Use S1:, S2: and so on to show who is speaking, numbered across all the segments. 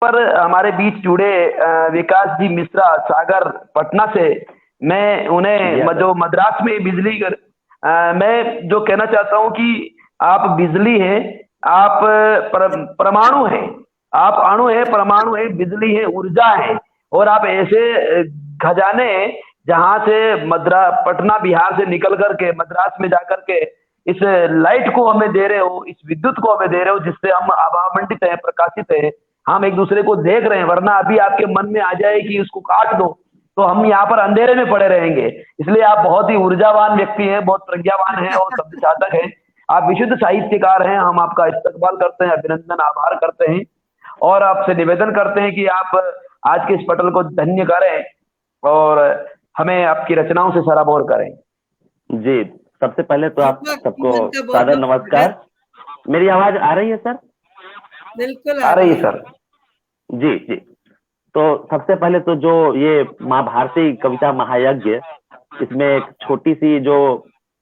S1: पर हमारे बीच जुड़े विकास जी मिश्रा सागर पटना से। मैं
S2: जी
S1: उन्हें
S2: हाँ सर।
S1: जो मद्रास में मैं जो कहना चाहता हूं कि आप बिजली हैं, आप परमाणु हैं, आप अणु हैं, परमाणु हैं, बिजली है, ऊर्जा है। और आप ऐसे खजाने हैं जहां से मद्रा पटना बिहार से निकल करके मद्रास में जाकर के इस लाइट को हमें दे रहे हो, इस विद्युत को हमें दे रहे हो, जिससे हम आभामंडित हैं, प्रकाशित हैं। हम एक दूसरे को देख रहे हैं, वरना अभी आपके मन में आ जाए कि उसको काट दो तो हम यहाँ पर अंधेरे में पड़े रहेंगे। इसलिए आप बहुत ही ऊर्जावान व्यक्ति हैं, बहुत प्रज्ञावान हैं और शब्द साधक हैं। आप विशुद्ध साहित्यकार हैं। हम आपका इस्तकबाल करते हैं, अभिनंदन, आभार करते हैं और आपसे निवेदन करते हैं कि आप आज के इस पटल को धन्य करें और हमें आपकी रचनाओं से सराबोर करें।
S2: जी, सबसे पहले तो आप
S3: आपकी
S2: सबको
S3: मन का बहुत
S2: सादर
S3: बहुत स्वागत।
S2: नमस्कार। मेरी आवाज आ रही है सर?
S3: बिल्कुल
S1: आ
S3: आ
S1: रही
S3: रही
S1: है
S3: है।
S1: सर।
S2: जी जी। तो सबसे पहले तो जो ये महाभारती कविता महायज्ञ, इसमें एक छोटी सी जो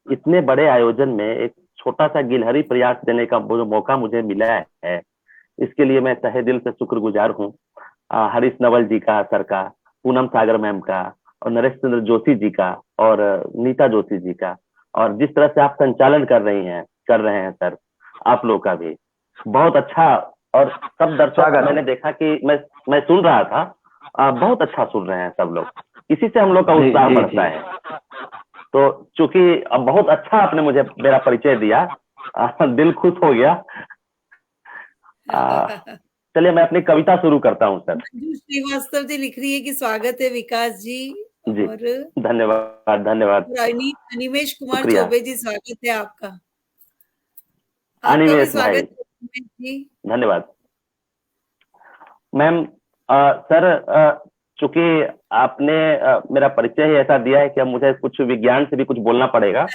S2: इतने बड़े आयोजन में एक छोटा सा गिलहरी प्रयास देने का जो मौका मुझे मिला है, इसके लिए मैं तहे दिल से शुक्रगुजार हूँ। हरीश नवल जी का, सर का, पूनम सागर मैम का, और नरेश चंद्र जोशी जी का, और नीता जोशी जी का। और जिस तरह से आप संचालन कर रहे हैं सर, आप लोग का भी बहुत अच्छा। और सब दर्शक,
S1: स्वागत
S2: मैंने
S1: है।
S2: देखा कि मैं सुन रहा था, बहुत अच्छा सुन रहे हैं सब लोग। इसी से हम लोग का
S1: जी
S2: उत्साह
S1: जी
S2: बढ़ता
S1: जी।
S2: है। तो चूंकि अब बहुत अच्छा आपने मुझे मेरा परिचय दिया, दिल खुश हो गया। आ, चलिए मैं अपनी कविता शुरू करता हूँ सर।
S3: मंजू श्रीवास्तव जी लिख रही है कि स्वागत है विकास जी।
S2: जी,
S3: और
S2: धन्यवाद धन्यवाद।
S3: अनिमेश कुमार
S2: शुक्रिया
S3: चौबे जी, स्वागत है आपका। आपका भी
S2: अनिमेश भाई,
S3: स्वागत है अनिमेश जी।
S2: धन्यवाद मैम। सर, चूंकि आपने मेरा परिचय ही ऐसा दिया है कि अब मुझे कुछ विज्ञान से भी कुछ बोलना पड़ेगा।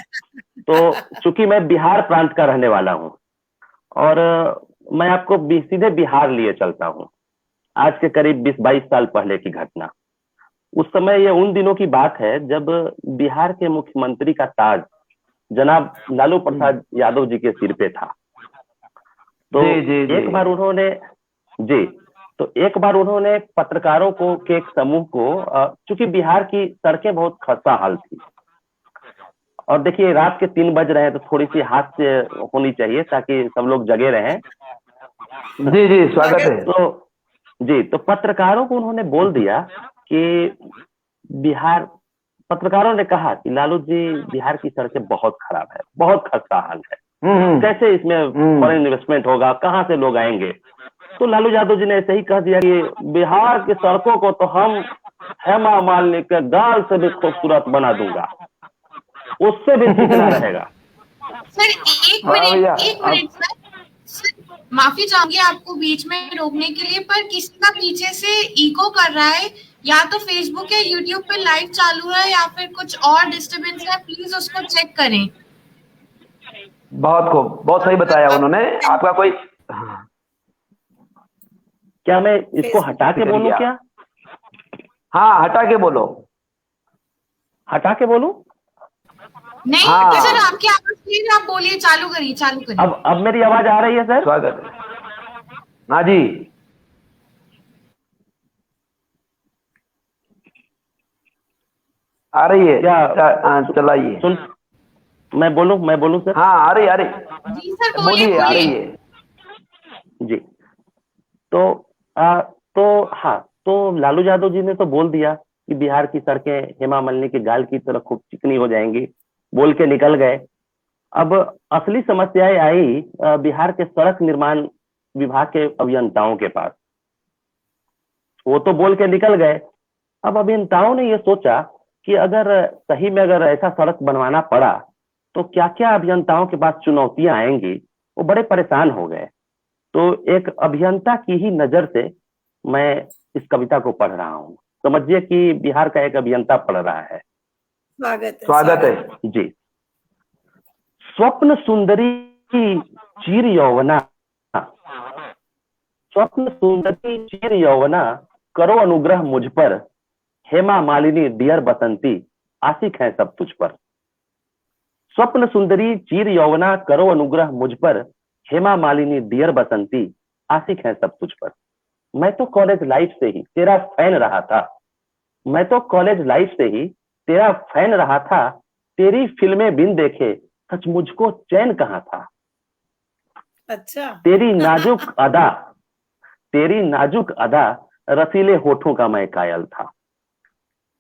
S2: तो चूंकि मैं बिहार प्रांत का रहने वाला हूँ, और मैं आपको सीधे बिहार लिए चलता हूँ। आज के करीब 20-22 साल पहले की घटना। उस समय, ये उन दिनों की बात है जब बिहार के मुख्यमंत्री का ताज जनाब लालू प्रसाद यादव जी के सिर पे था। तो
S1: जी जी जी।
S2: एक बार उन्होंने जी तो एक बार उन्होंने पत्रकारों को के एक समूह को, चूंकि बिहार की सड़कें बहुत खस्ता हाल थी, और देखिए रात के 3 बज रहे हैं, तो थोड़ी सी हास्य होनी चाहिए ताकि सब लोग जगे रहें।
S1: जी जी, स्वागत
S3: स्वागत।
S1: है।
S2: तो जी, तो पत्रकारों को उन्होंने बोल दिया कि बिहार पत्रकारों ने कहा कि लालू जी, बिहार की सड़कें बहुत खराब है, बहुत खस्ता हाल है,
S1: हम्म
S2: कैसे इसमें
S1: हम्म।
S2: फॉरेन इन्वेस्टमेंट होगा, कहाँ से लोग आएंगे। तो लालू यादव जी ने ऐसे ही कह दिया कि बिहार की सड़कों को तो हम हेमा मालिनी के गाल से भी खूबसूरत बना दूंगा, उससे भी चिकना रहेगा।
S4: सर एक
S1: वाह भैया।
S4: मिनट, एक
S1: अब
S4: मिनट सर। सर, माफी चाहूंगी आपको बीच में रोकने के लिए, पर किसी का पीछे से इको कर रहा है। या तो फेसबुक या यूट्यूब पे लाइव चालू है या फिर कुछ और डिस्टरबेंस है, प्लीज उसको चेक करें।
S1: बहुत खूब, बहुत सही बताया उन्होंने। आपका कोई
S2: क्या मैं इसको
S3: फेसबुक
S2: हटा के
S1: करिए
S2: बोलूं
S1: आप।
S2: क्या?
S1: हाँ, हटा के बोलो।
S2: हटा के बोलूं?
S4: नहीं सर,
S1: हाँ,
S4: आपकी आवाज क्लियर है, आप बोलिए, चालू करिए, चालू करिए।
S2: अब मेरी आवाज आ रही है सर?
S1: स्वागत है। हाँ जी, आ रही है।
S2: क्या
S1: चलाइए।
S2: सुन मैं बोलूं सर?
S1: हाँ, आ रही।
S4: जी सर, बोलिए
S1: बोलिए, आ
S4: बोलिए।
S1: रही है।
S2: जी। तो तो हाँ, तो लालू यादव जी ने तो बोल दिया कि बिहार की सड़कें हेमा मालिनी के गाल की तरह खूब चिकनी हो जाएंगी, बोल के निकल गए। अब असली समस्याएं आई बिहार के सड़क निर्माण विभाग के अभियंताओं के पास। वो तो बोल के निकल गए। अब अभियंताओं ने ये सोचा कि अगर सही में अगर ऐसा सड़क बनवाना पड़ा तो क्या क्या अभियंताओं के पास चुनौतियां आएंगी। वो बड़े परेशान हो गए। तो एक अभियंता की ही नजर से मैं इस कविता को पढ़ रहा हूँ। समझिए कि बिहार का एक अभियंता पढ़ रहा है।
S3: स्वागत है
S1: स्वागत है।
S3: स्वागत।
S2: जी। स्वप्न सुंदरी चीर यौवना, स्वप्न सुंदरी चीर यौवना, करो अनुग्रह मुझ पर, हेमा मालिनी डियर बसंती, आशिक है सब तुझ पर। स्वप्न सुंदरी चीर यौवना, करो अनुग्रह मुझ पर, हेमा मालिनी डियर बसंती, आशिक है सब तुझ पर। मैं तो कॉलेज लाइफ से ही तेरा फैन रहा था। मैं तो कॉलेज लाइफ से ही तेरा फैन रहा था। तेरी फिल्में बिन देखे सच मुझको चैन कहाँ था।
S3: अच्छा।
S2: तेरी नाजुक अदा, तेरी नाजुक अदा, रसीले होठों का मैं कायल था।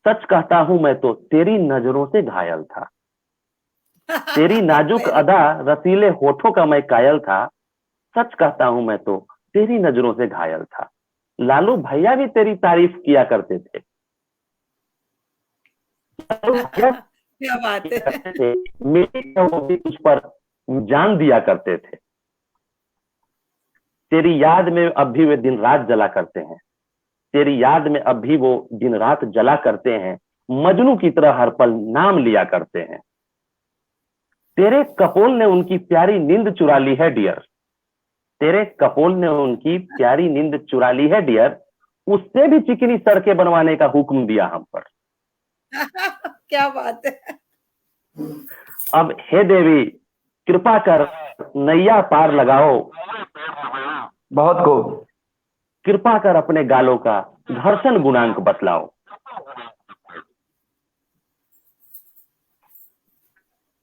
S2: सच कहता हूं मैं तो तेरी नजरों से घायल था। तेरी नाजुक अदा, रसीले होठों का मैं कायल था। सच कहता हूं मैं तो तेरी नजरों से घायल था। लालू भैया भी तेरी तारीफ किया करते थे। लालू भैया
S3: क्या बात
S2: किया
S3: है।
S2: करते थे, मेरे क्या वो भी तुझ पर जान दिया करते थे। तेरी याद में अब भी वे दिन रात जला करते हैं। तेरी याद में अब भी वो दिन रात जला करते हैं। मजनू की तरह हर पल नाम लिया करते हैं। तेरे कपोल ने उनकी प्यारी नींद चुरा ली है डियर। तेरे कपोल ने उनकी प्यारी नींद चुरा ली है डियर। उससे भी चिकनी सड़कें बनवाने का हुक्म दिया हम पर।
S3: क्या बात है।
S2: अब हे देवी कृपा कर नैया पार लगाओ।
S1: बहुत खूब।
S2: कृपा कर अपने गालों का घर्षण गुणांक बतलाओ।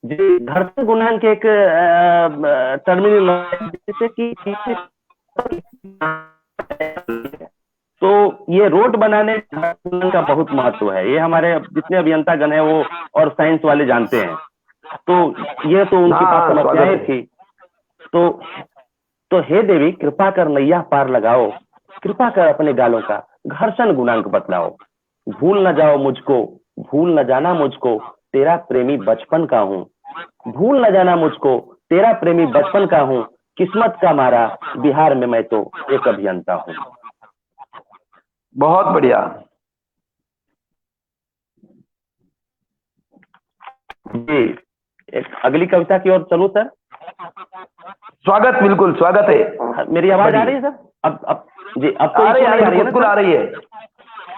S2: जी, घर्षण गुणांक एक टर्मिनोलॉजी जैसे कि तो ये रोड बनाने का बहुत महत्व है। ये हमारे जितने अभियंतागण है वो और साइंस वाले जानते हैं। तो ये तो उनके
S1: हाँ,
S2: पास समस्याएं
S1: स्वागत है।
S2: थी। तो हे देवी कृपा कर नैया पार लगाओ। कृपा कर अपने गालों का घर्षण गुणांक बतलाओ। भूल न जाओ मुझको, भूल न जाना मुझको, तेरा प्रेमी बचपन का हूँ। भूल न जाना मुझको, तेरा प्रेमी बचपन का हूँ। किस्मत का मारा बिहार में मैं तो एक अभियंता हूँ।
S1: बहुत बढ़िया।
S2: जी, एक अगली कविता की ओर चलूं सर?
S1: स्वागत, बिल्कुल स्वागत है।
S2: मेरी आवाज आ
S1: बढ़िए।
S2: रही है सर? अब जी, अब तो
S1: आ रही
S2: issue नहीं आ रही है ना
S1: बिल्कुल
S2: सर?
S1: आ रही है।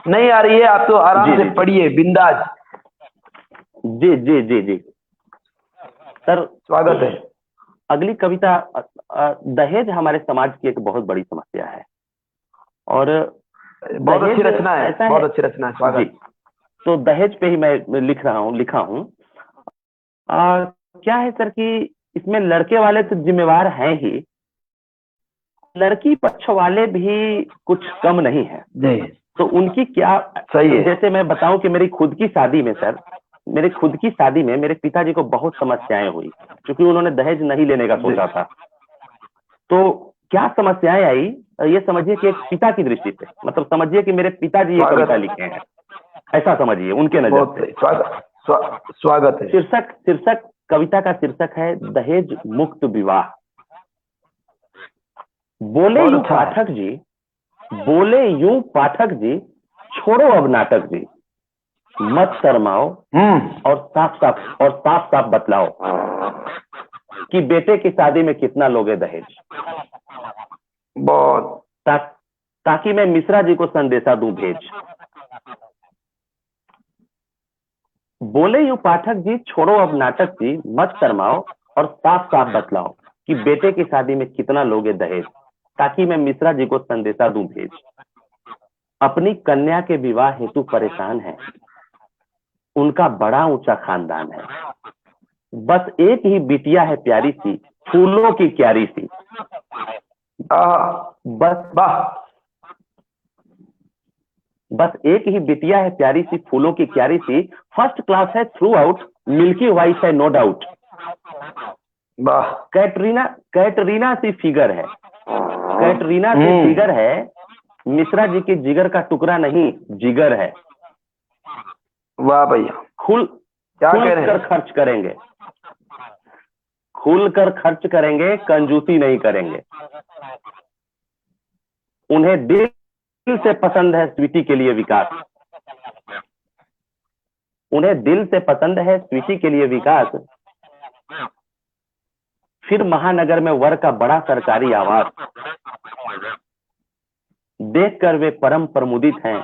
S1: नहीं आ रही है, आप तो आराम
S2: जी,
S1: से
S2: जी, जी।
S1: पढ़िए बिंदास।
S2: जी जी जी जी सर,
S1: स्वागत है।
S2: अगली कविता दहेज हमारे समाज की एक बहुत बड़ी समस्या है। और
S1: बहुत अच्छी
S2: दहेज
S1: रचना है,
S2: ऐसा
S1: बहुत
S2: है।
S1: अच्छी रचना है।
S2: जी,
S1: स्वागत।
S2: तो दहेज पे ही मैं लिखा हूँ। क्या है सर कि इसमें लड़के वाले तो जिम्मेवार हैं ही, लड़की पक्ष वाले भी कुछ कम नहीं है।
S1: जी,
S2: तो उनकी क्या,
S1: सही है।
S2: जैसे मैं बताऊं कि मेरी खुद की शादी में सर, मेरी खुद की शादी में मेरे पिताजी को बहुत समस्याएं हुई क्योंकि उन्होंने दहेज नहीं लेने का सोचा था। तो क्या समस्याएं आई, ये समझिए कि एक पिता की दृष्टि से, मतलब समझिए कि मेरे पिताजी ये कविता
S1: स्वागत।
S2: लिखे हैं, ऐसा समझिए उनके नजर
S1: बहुत
S2: से।
S1: सही। स्वागत है।
S2: शीर्षक कविता का शीर्षक है दहेज मुक्त विवाह। बोले
S1: बहुत
S2: यूं
S1: अच्छा है।
S2: पाठक जी, बोले यूं पाठक जी, छोड़ो अब नाटक जी, मत शर्माओ और साफ साफ बतलाओ कि बेटे की शादी में कितना लोगे दहेज,
S1: बहुत।
S2: ताकि मैं मिश्रा जी को संदेशा दूं भेज। बोले यूं पाठक जी, छोड़ो अब नाटक जी, मत शर्माओ और साफ साफ बतलाओ कि बेटे की शादी में कितना लोगे दहेज, ताकि मैं मिश्रा जी को संदेशा दूं भेज। अपनी कन्या के विवाह हेतु परेशान है, उनका बड़ा ऊंचा खानदान है। बस एक ही बिटिया है प्यारी सी, फूलों की क्यारी सी। बस एक ही बिटिया है प्यारी सी, फूलों की क्यारी सी। फर्स्ट क्लास है थ्रू आउट, मिल्की वाइफ है नो डाउट। कैटरीना सी फिगर है, कैटरीना सी फिगर है। मिश्रा जी के जिगर का टुकड़ा नहीं, जिगर है।
S1: वाह भैया,
S2: खुल कर खर्च करेंगे, खुलकर खर्च करेंगे, कंजूसी नहीं करेंगे। उन्हें दिल से पसंद है स्वीटी के लिए विकास, उन्हें दिल से पसंद है स्वीटी के लिए विकास। फिर महानगर में वर का बड़ा सरकारी आवास, देखकर वे परम प्रमुदित हैं।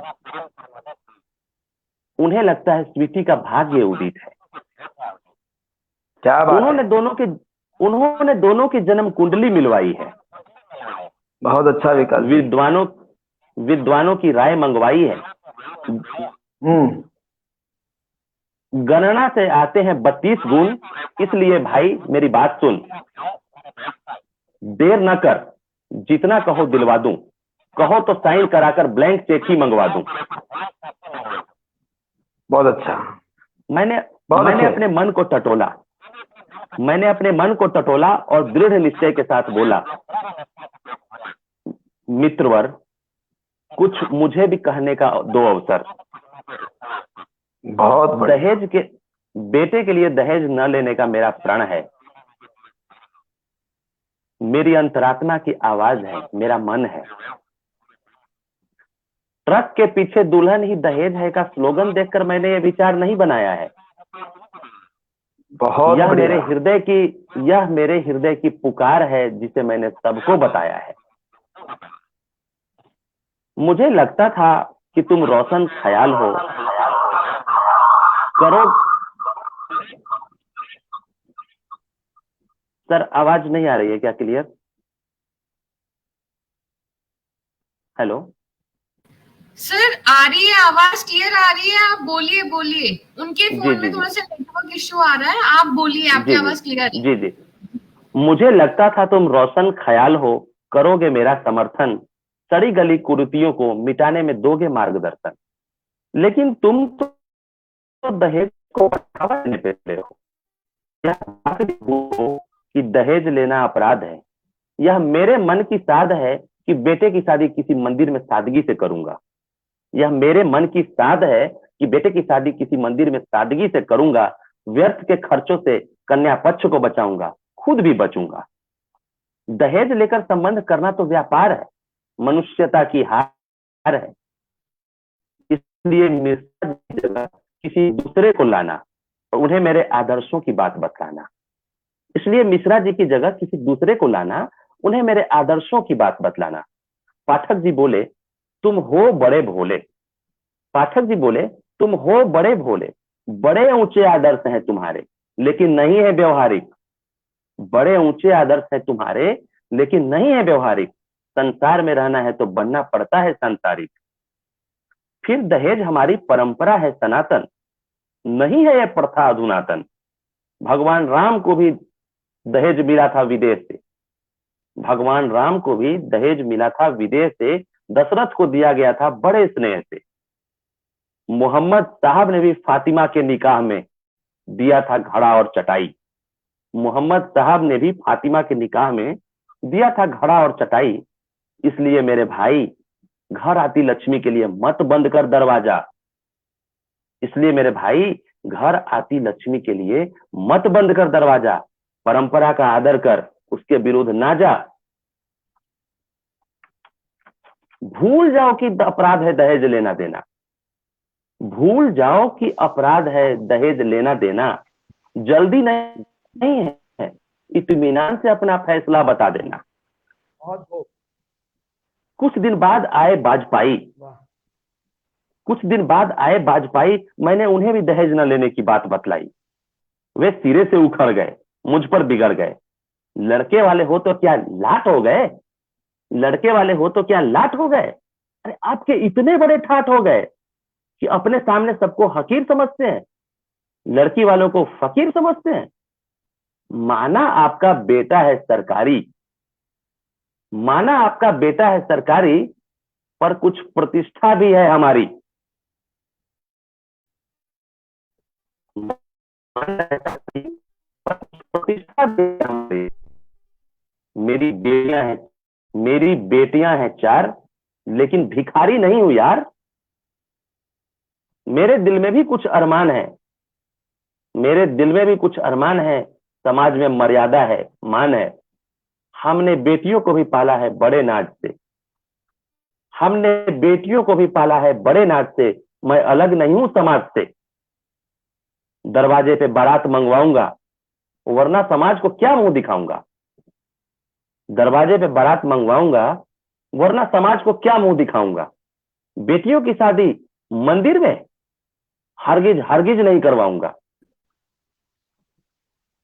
S2: उन्हें लगता है स्वीटी का भाग्य उदित है।
S1: क्या बात है।
S2: उन्होंने दोनों की जन्म कुंडली मिलवाई है।
S1: बहुत अच्छा विकल्प।
S2: विद्वानों की राय मंगवाई है। गणना से आते हैं 32 गुण, इसलिए भाई मेरी बात सुन। देर न कर, जितना कहो दिलवा दूं, कहो तो साइन कराकर ब्लैंक चेक ही मंगवा दूं।
S1: बहुत अच्छा।
S2: मैंने
S1: बहुत अच्छे।
S2: अपने मन को टटोला, मैंने अपने मन को टटोला और दृढ़ निश्चय के साथ बोला, मित्रवर, कुछ मुझे भी कहने का दो अवसर।
S1: बहुत बढ़िया।
S2: दहेज के बेटे के लिए दहेज न लेने का मेरा प्रण है, मेरी अंतरात्मा की आवाज है, मेरा मन है। ट्रक के पीछे दुल्हन ही दहेज है का स्लोगन देखकर मैंने ये विचार नहीं बनाया है।
S1: बहुत
S2: यह
S1: बढ़िया।
S2: मेरे हृदय की पुकार है, जिसे मैंने सबको बताया है। मुझे लगता था कि तुम रोशन ख्याल हो, करो। सर आवाज नहीं आ रही है क्या क्लियर? हेलो
S4: सर आ रही है, आवाज क्लियर आ रही है, आप बोलिए बोलिए। उनके
S2: जी,
S4: फोन
S2: जी,
S4: में
S2: जी।
S4: थोड़ा सा नेटवर्क इश्यू आ रहा है, आप बोलिए, आपकी
S2: जी,
S4: आवाज क्लियर है।
S2: जी जी। मुझे लगता था तुम रोशन ख्याल हो, करोगे मेरा समर्थन, सड़ी गली कुरीतियों को मिटाने में दोगे मार्गदर्शन। लेकिन तुम तो दहेज को बढ़ावा देने पे लगे हो। यह बात भी भूलो कि दहेज लेना अपराध है। यह मेरे मन की साध है कि बेटे की शादी किसी मंदिर में सादगी से करूंगा। यह मेरे मन की साध है कि बेटे की शादी किसी मंदिर में सादगी से करूंगा। व्यर्थ के खर्चों से कन्या पक्ष को बचाऊंगा, खुद भी बचूंगा। दहेज लेकर संबंध करना तो व्यापार है, मनुष्यता की हार है। इसलिए मिश्रा जी की जगह किसी दूसरे को लाना और उन्हें मेरे आदर्शों की बात बतलाना। इसलिए मिश्रा जी की जगह किसी दूसरे को लाना, उन्हें मेरे आदर्शों की बात बतलाना। पाठक जी बोले, तुम हो बड़े भोले। पाठक जी बोले, तुम हो बड़े भोले, बड़े ऊंचे आदर्श हैं तुम्हारे, लेकिन नहीं है व्यवहारिक। बड़े ऊंचे आदर्श हैं तुम्हारे, लेकिन नहीं है व्यवहारिक। संसार में रहना है तो बनना पड़ता है सांसारिक। फिर दहेज हमारी परंपरा है सनातन, नहीं है यह प्रथा अधुनातन। भगवान राम को भी दहेज मिला था विदेश से। भगवान राम को भी दहेज मिला था विदेश से, दशरथ को दिया गया था बड़े स्नेह से। मोहम्मद साहब ने भी फातिमा के निकाह में दिया था घड़ा और चटाई। मोहम्मद साहब ने भी फातिमा के निकाह में दिया था घड़ा और चटाई। इसलिए मेरे भाई, घर आती लक्ष्मी के लिए मत बंद कर दरवाजा। इसलिए मेरे भाई, घर आती लक्ष्मी के लिए मत बंद कर दरवाजा। परंपरा का आदर कर, उसके विरुद्ध ना जा। भूल जाओ कि अपराध है दहेज लेना देना। भूल जाओ कि अपराध है दहेज लेना देना। जल्दी नहीं है, इत्मीनान से अपना फैसला बता देना। कुछ दिन बाद आए वाजपेयी, मैंने उन्हें भी दहेज न लेने की बात बतलाई। वे सिरे से उखड़ गए, मुझ पर बिगड़ गए। लड़के वाले हो तो क्या लाट हो गए? लड़के वाले हो तो क्या लाट हो गए? अरे आपके इतने बड़े ठाट हो गए कि अपने सामने सबको हकीर समझते हैं, लड़की वालों को फकीर समझते हैं। माना आपका बेटा है सरकारी, माना आपका बेटा है सरकारी, पर कुछ प्रतिष्ठा भी है हमारी। प्रतिष्ठा भी है हमारी। मेरी बेटियां हैं 4, लेकिन भिखारी नहीं हूं यार। मेरे दिल में भी कुछ अरमान है, मेरे दिल में भी कुछ अरमान है। समाज में मर्यादा है, मान है। हमने बेटियों को भी पाला है बड़े नाज से, हमने बेटियों को भी पाला है बड़े नाज से। मैं अलग नहीं हूं समाज से। दरवाजे पे बारात मंगवाऊंगा, वरना समाज को क्या मुंह दिखाऊंगा। दरवाजे पे बारात मंगवाऊंगा, वरना समाज को क्या मुंह दिखाऊंगा। बेटियों की शादी मंदिर में हरगिज हरगिज नहीं करवाऊंगा।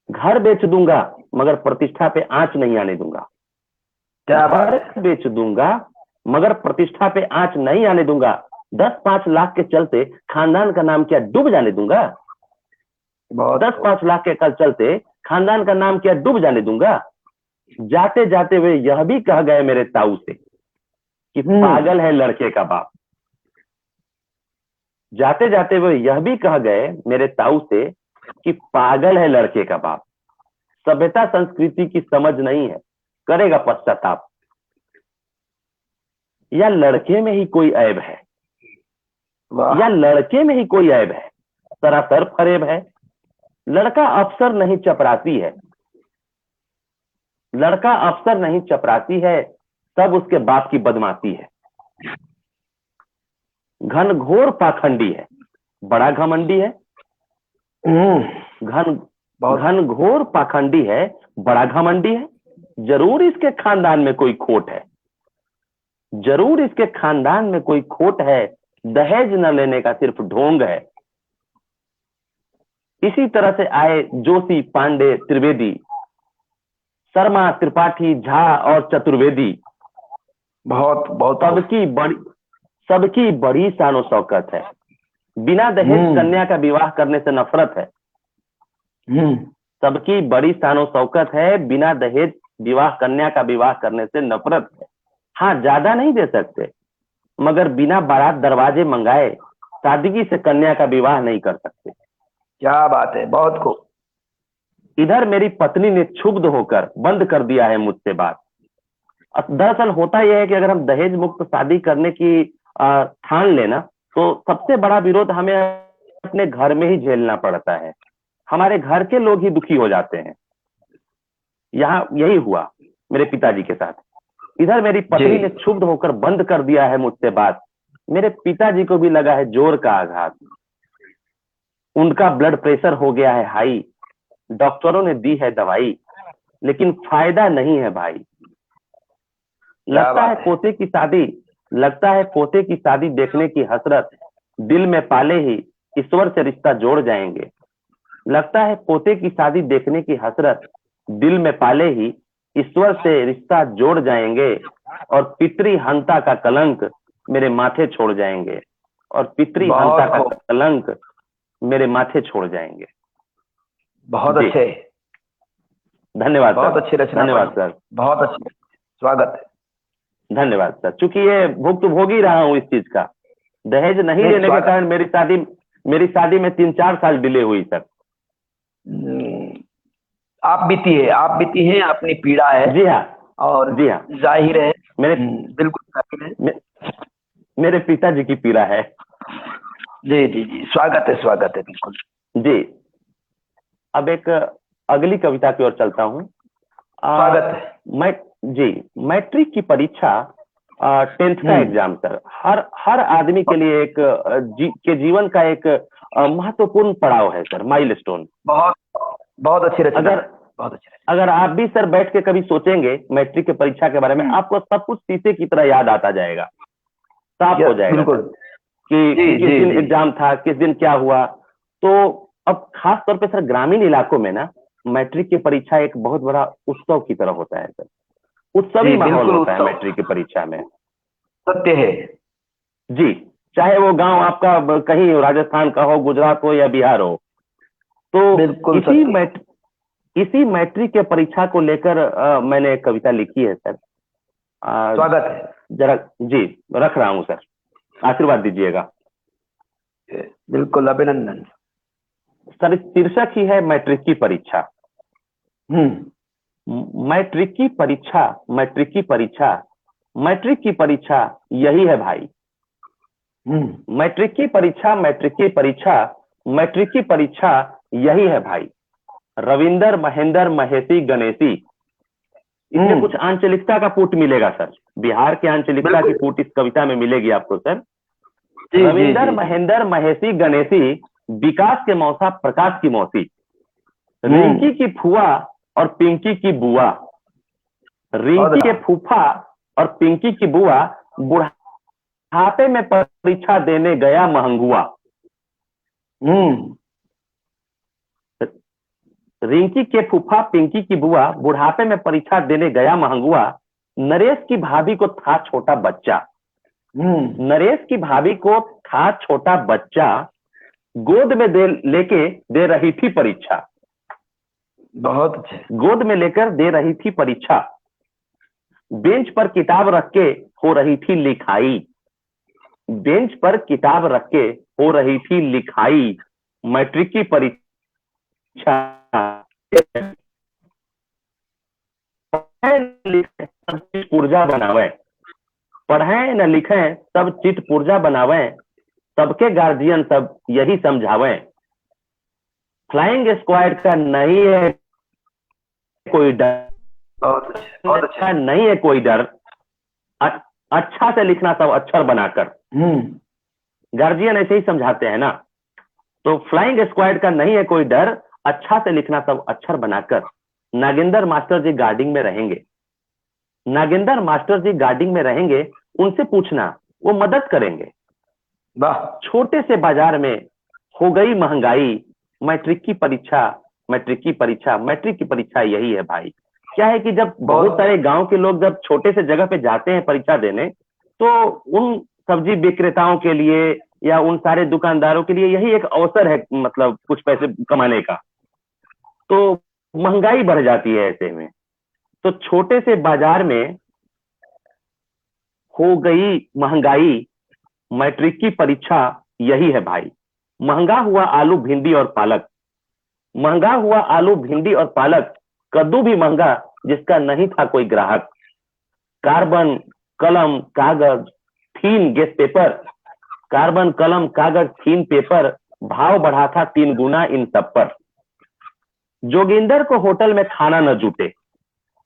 S2: घर बेच दूंगा, मगर प्रतिष्ठा पे आंच नहीं आने दूंगा।
S1: क्या बात है।
S2: घर बेच दूंगा, मगर प्रतिष्ठा पे आंच नहीं आने दूंगा। 10-5 लाख के चलते खानदान का नाम क्या डूब जाने दूंगा?
S1: बहुत
S2: 10-5 लाख के कल चलते खानदान का नाम क्या डूब जाने दूंगा? जाते जाते वे यह भी कह गए मेरे ताऊ से कि पागल है लड़के का बाप। जाते जाते वे यह भी कह गए मेरे ताऊ से कि पागल है लड़के का बाप। सभ्यता संस्कृति की समझ नहीं है, करेगा पश्चाताप। या लड़के में ही कोई ऐब है,
S1: वाह।
S2: या लड़के में ही कोई ऐब है, सरासर फरेब है। लड़का अफसर नहीं चपरासी है, लड़का अफसर नहीं चपरासी है, सब उसके बाप की बदमाशी है। घनघोर पाखंडी है, बड़ा घमंडी है। घनघोर पाखंडी है, बड़ा घमंडी है। जरूर इसके खानदान में कोई खोट है, जरूर इसके खानदान में कोई खोट है। दहेज न लेने का सिर्फ ढोंग है। इसी तरह से आए जोशी, पांडे, त्रिवेदी, शर्मा, त्रिपाठी, झा और चतुर्वेदी।
S1: बहुत बहुत
S2: सबकी बड़ी शान और शौकत है। बिना दहेज कन्या का विवाह करने से नफरत है। सबकी बड़ी शान और शौकत है, बिना दहेज विवाह कन्या का विवाह करने से नफरत है। हाँ, ज्यादा नहीं दे सकते, मगर बिना बारात दरवाजे मंगाए सादगी से कन्या का विवाह नहीं कर सकते।
S1: क्या बात है, बहुत को।
S2: इधर मेरी पत्नी ने क्षुब्ध होकर बंद कर दिया है मुझसे बात। दरअसल होता यह है कि अगर हम दहेज मुक्त शादी करने की ठान लेना तो सबसे बड़ा विरोध हमें अपने घर में ही झेलना पड़ता है। हमारे घर के लोग ही दुखी हो जाते हैं। यहाँ यही हुआ मेरे पिताजी के साथ। इधर मेरी पत्नी ने क्षुब्ध होकर बंद कर दिया है मुझसे बात। मेरे पिताजी को भी लगा है जोर का आघात। उनका ब्लड प्रेशर हो गया है हाई। डॉक्टरों ने दी है दवाई, लेकिन फायदा नहीं है भाई। लगता है पोते की शादी देखने की हसरत दिल में पाले ही ईश्वर से रिश्ता जोड़ जाएंगे। लगता है पोते की शादी देखने की हसरत दिल में पाले ही ईश्वर से रिश्ता जोड़ जाएंगे, और पितृ हंता का कलंक मेरे माथे छोड़ जाएंगे, और पितृ हंता का कलंक मेरे माथे छोड़ जाएंगे।
S1: बहुत अच्छे,
S2: धन्यवाद,
S1: बहुत अच्छी रचना।
S2: धन्यवाद सर,
S1: बहुत अच्छे, स्वागत है।
S2: धन्यवाद सर। चूंकि ये भोग ही रहा हूँ इस चीज का। दहेज नहीं लेने के कारण मेरी शादी में 3-4 साल डिले हुई सर।
S1: आप बीती है, अपनी पीड़ा है।
S2: जी हाँ,
S1: और
S2: जी हाँ,
S1: जाहिर है,
S2: बिल्कुल जाहिर है, मेरे पिताजी की पीड़ा है।
S1: जी जी जी, स्वागत है बिल्कुल
S2: जी। अब एक अगली कविता की ओर चलता हूँ।
S1: स्वागत है।
S2: मैट्रिक की परीक्षा 10th का एग्जाम सर, हर आदमी के लिए एक के जीवन का एक महत्वपूर्ण पड़ाव है सर, माइलस्टोन।
S1: बहुत अच्छी रचना।
S2: अगर आप भी सर बैठ के कभी सोचेंगे मैट्रिक की परीक्षा के बारे में, आपको सब कुछ शीशे की तरह याद आता जाएगा, साफ हो जाएगा
S1: बिल्कुल
S2: कि किस दिन एग्जाम था, किस दिन क्या हुआ। तो अब खास तौर पे सर ग्रामीण इलाकों में ना मैट्रिक की परीक्षा एक बहुत बड़ा उत्सव की तरह होता है सर। उत्सवी माहौल होता है मैट्रिक की परीक्षा में।
S1: सत्य है
S2: जी, चाहे वो गांव आपका कहीं राजस्थान का हो, गुजरात हो या बिहार हो। तो इसी मैट्रिक के परीक्षा को लेकर मैंने एक कविता लिखी है सर।
S1: स्वागत है।
S2: जरा जी रख रहा हूं सर, आशीर्वाद दीजिएगा।
S1: बिल्कुल, अभिनंदन
S2: सर। शीर्षक ही है मैट्रिक की परीक्षा। मैट्रिक की परीक्षा, मैट्रिक की परीक्षा, मैट्रिक की परीक्षा यही है भाई। मैट्रिक की परीक्षा, मैट्रिक की परीक्षा, मैट्रिक की परीक्षा यही है भाई। रविंदर, महेंद्र, महेशी, गणेशी, इसमें कुछ आंचलिकता का पुट मिलेगा सर। बिहार के आंचलिकता की पुट इस कविता में मिलेगी आपको सर। रविंदर, महेंद्र, महेशी, गणेशी, विकास के मौसा, प्रकाश की मौसी, रिंकी की फुआ और पिंकी की बुआ, रिंकी के फूफा और पिंकी की बुआ, बुढ़ापे में परीक्षा देने गया महंगुआ। रिंकी के फूफा, पिंकी की बुआ, बुढ़ापे में परीक्षा देने गया महंगुआ, नरेश की भाभी को था छोटा बच्चा, नरेश की भाभी को था छोटा बच्चा, गोद में लेके दे रही थी परीक्षा।
S1: बहुत अच्छे।
S2: गोद में लेकर दे रही थी परीक्षा, बेंच पर किताब रख के हो रही थी लिखाई, बेंच पर किताब रख के हो रही थी लिखाई, मैट्रिक की परीक्षा। सब चीज पुर्जा बनावे, पढ़े न लिखे सब चित पुर्जा बनावे, सबके गार्जियन सब यही समझावे, फ्लाइंग स्क्वाड का नहीं है कोई डर,
S1: बहुत अच्छा।
S2: नहीं है कोई डर, अच्छा से लिखना सब अक्षर बनाकर। गार्जियन ऐसे ही समझाते हैं ना। तो फ्लाइंग स्क्वाड का नहीं है कोई डर, अच्छा से लिखना सब अक्षर बनाकर। नागेंद्र मास्टर जी गार्डिंग में रहेंगे, नागेंद्र मास्टर जी गार्डिंग में रहेंगे, उनसे पूछना वो मदद करेंगे। छोटे से बाजार में हो गई महंगाई, मैट्रिक की परीक्षा, मैट्रिक की परीक्षा, मैट्रिक की परीक्षा यही है भाई। क्या है कि जब बहुत सारे गांव के लोग जब छोटे से जगह पे जाते हैं परीक्षा देने, तो उन सब्जी विक्रेताओं के लिए या उन सारे दुकानदारों के लिए यही एक अवसर है, मतलब कुछ पैसे कमाने का। तो महंगाई बढ़ जाती है ऐसे में। तो छोटे से बाजार में हो गई महंगाई, मैट्रिक की परीक्षा यही है भाई। महंगा हुआ आलू भिंडी और पालक, महंगा हुआ आलू भिंडी और पालक, कद्दू भी महंगा जिसका नहीं था कोई ग्राहक। कार्बन कलम कागज थीन गेस पेपर, कार्बन कलम कागज थीन पेपर, भाव बढ़ा था 3 गुना इन सब पर। जोगिंदर को होटल में खाना न जुटे।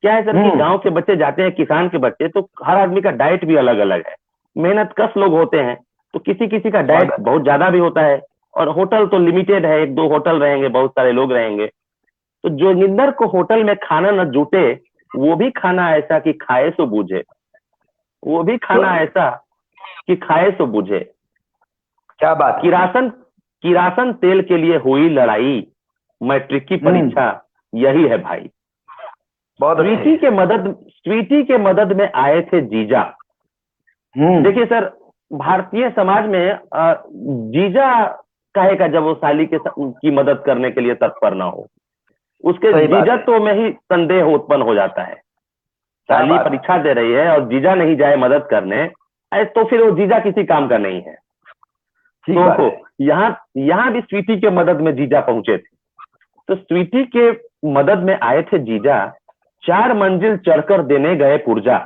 S2: क्या है सर कि गांव के बच्चे जाते हैं, किसान के बच्चे, तो हर आदमी का डाइट भी अलग अलग है, मेहनत कश लोग होते हैं, तो किसी किसी का डाइट बहुत ज्यादा भी होता है, और होटल तो लिमिटेड है, 1-2 होटल रहेंगे, बहुत सारे लोग रहेंगे। तो जोगिंदर को होटल में खाना न जुटे, वो भी खाना ऐसा कि खाए सो बूझे, वो भी खाना ऐसा कि खाए सो बूझे।
S1: क्या बात।
S2: किरासन तेल के लिए हुई लड़ाई, मैट्रिक की परीक्षा यही है भाई। स्वीटी के मदद में आए थे जीजा। देखिए सर, भारतीय समाज में जीजा कहेगा जब वो साली की मदद करने के लिए तत्पर ना हो, उसके जीजत्व में ही संदेह उत्पन्न हो जाता है। साली परीक्षा दे रही है और जीजा नहीं जाए मदद करने, तो फिर वो जीजा किसी काम का नहीं है। तो यहाँ भी स्वीटी के मदद में जीजा पहुंचे थे। तो स्वीटी के मदद में आए थे जीजा, 4 मंजिल चढ़कर देने गए पुर्जा,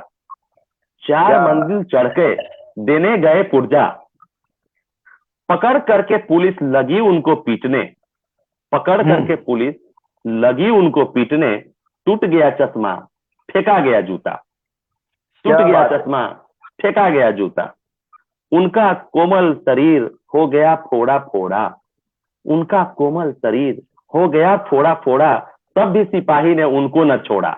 S2: 4 मंजिल चढ़ के देने गए पुर्जा। पकड़ करके पुलिस लगी उनको पीटने, पकड़ करके पुलिस लगी उनको पीटने, टूट गया चश्मा फेंका गया जूता, टूट गया चश्मा फेंका गया जूता। उनका कोमल शरीर हो गया फोड़ा फोड़ा, उनका कोमल शरीर हो गया फोड़ा फोड़ा, तब भी सिपाही ने उनको न छोड़ा।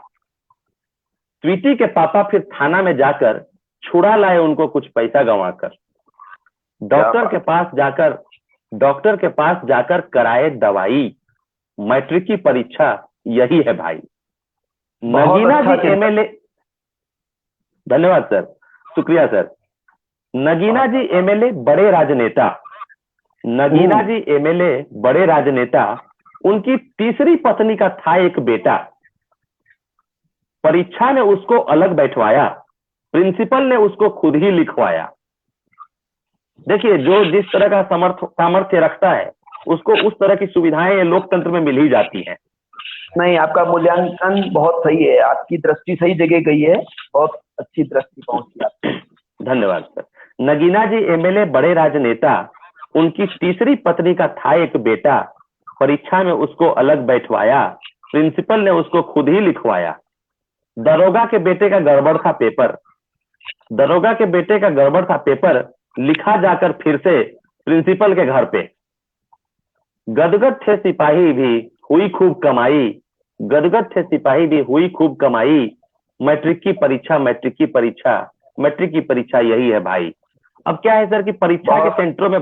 S2: स्वीटी के पापा फिर थाना में जाकर छुड़ा लाए उनको कुछ पैसा गंवाकर। डॉक्टर के पास जाकर कराए दवाई, मैट्रिक की परीक्षा यही है भाई। नगीना जी एमएलए, धन्यवाद सर, शुक्रिया सर। नगीना जी एमएलए बड़े राजनेता, नगीना जी एमएलए बड़े राजनेता, उनकी तीसरी पत्नी का था एक बेटा। परीक्षा में उसको अलग बैठवाया, प्रिंसिपल ने उसको खुद ही लिखवाया। देखिए, जो जिस तरह का सामर्थ्य रखता है उसको उस तरह की सुविधाएं लोकतंत्र में मिल ही जाती हैं।
S1: नहीं, आपका मूल्यांकन बहुत सही है, आपकी दृष्टि सही जगह गई है, बहुत अच्छी दृष्टि पहुंची आपकी।
S2: धन्यवाद सर। नगीना जी एमएलए बड़े राजनेता, उनकी तीसरी पत्नी का था एक बेटा। परीक्षा में उसको अलग बैठवाया, प्रिंसिपल ने उसको खुद ही लिखवाया। दरोगा के बेटे का गड़बड़ था पेपर, दरोगा के बेटे का गड़बड़ था पेपर, लिखा जाकर फिर से प्रिंसिपल के घर पे। गदगद थे सिपाही भी हुई खूब कमाई, गदगद थे सिपाही भी हुई खूब कमाई। मैट्रिक की परीक्षा, मैट्रिक की परीक्षा, मैट्रिक की परीक्षा यही है भाई। अब क्या है सर कि परीक्षा के सेंटरों में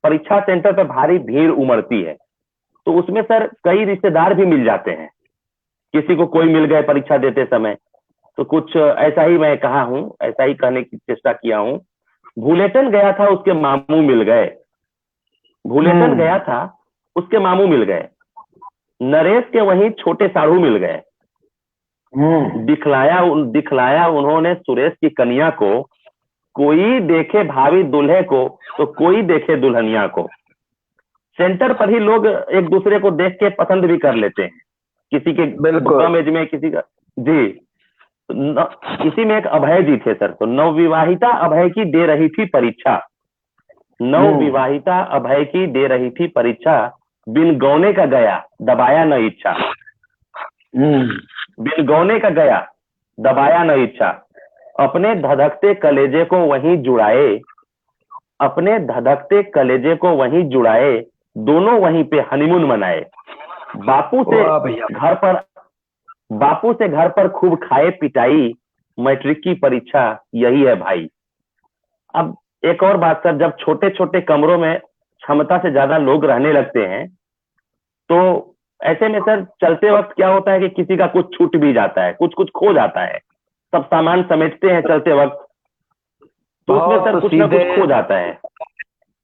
S2: परीक्षा सेंटर पर भारी भीड़ उमड़ती है, तो उसमें सर कई रिश्तेदार भी मिल जाते हैं। किसी को कोई मिल गए परीक्षा देते समय, तो कुछ ऐसा ही मैं कहा हूं, ऐसा ही कहने की चेष्टा किया हूं। भूलेटन गया था, उसके मामू मिल गए। भूलेटन गया था, उसके मामू मिल गए। नरेश के वहीं छोटे साढ़ू मिल गए। दिखलाया उन्होंने सुरेश की कन्या को, कोई देखे भाभी दूल्हे को तो कोई देखे दुल्हनिया को। सेंटर पर ही लोग एक दूसरे को देख के पसंद भी कर लेते हैं, किसी के कम एज में, किसी का। जी, इसी में एक अभय जी थे सर। तो नवविवाहिता अभय की दे रही थी परीक्षा, नवविवाहिता अभय की दे रही थी परीक्षा, बिन गौने का गया दबाया न इच्छा। बिन गौने का गया दबाया न इच्छा, अपने धधकते कलेजे को वहीं जुड़ाए, अपने धधकते कलेजे को वहीं जुड़ाए, दोनों वहीं पे हनीमून मनाए। बापू से घर पर खूब खाए पिटाई, मैट्रिक की परीक्षा यही है भाई। अब एक और बात सर, जब छोटे छोटे कमरों में क्षमता से ज्यादा लोग रहने लगते हैं, तो ऐसे में सर चलते वक्त क्या होता है कि किसी का कुछ छूट भी जाता है, कुछ कुछ खो जाता है। सब सामान समेटते हैं चलते वक्त, तो उसमें सर कुछ ना कुछ खो जाता है।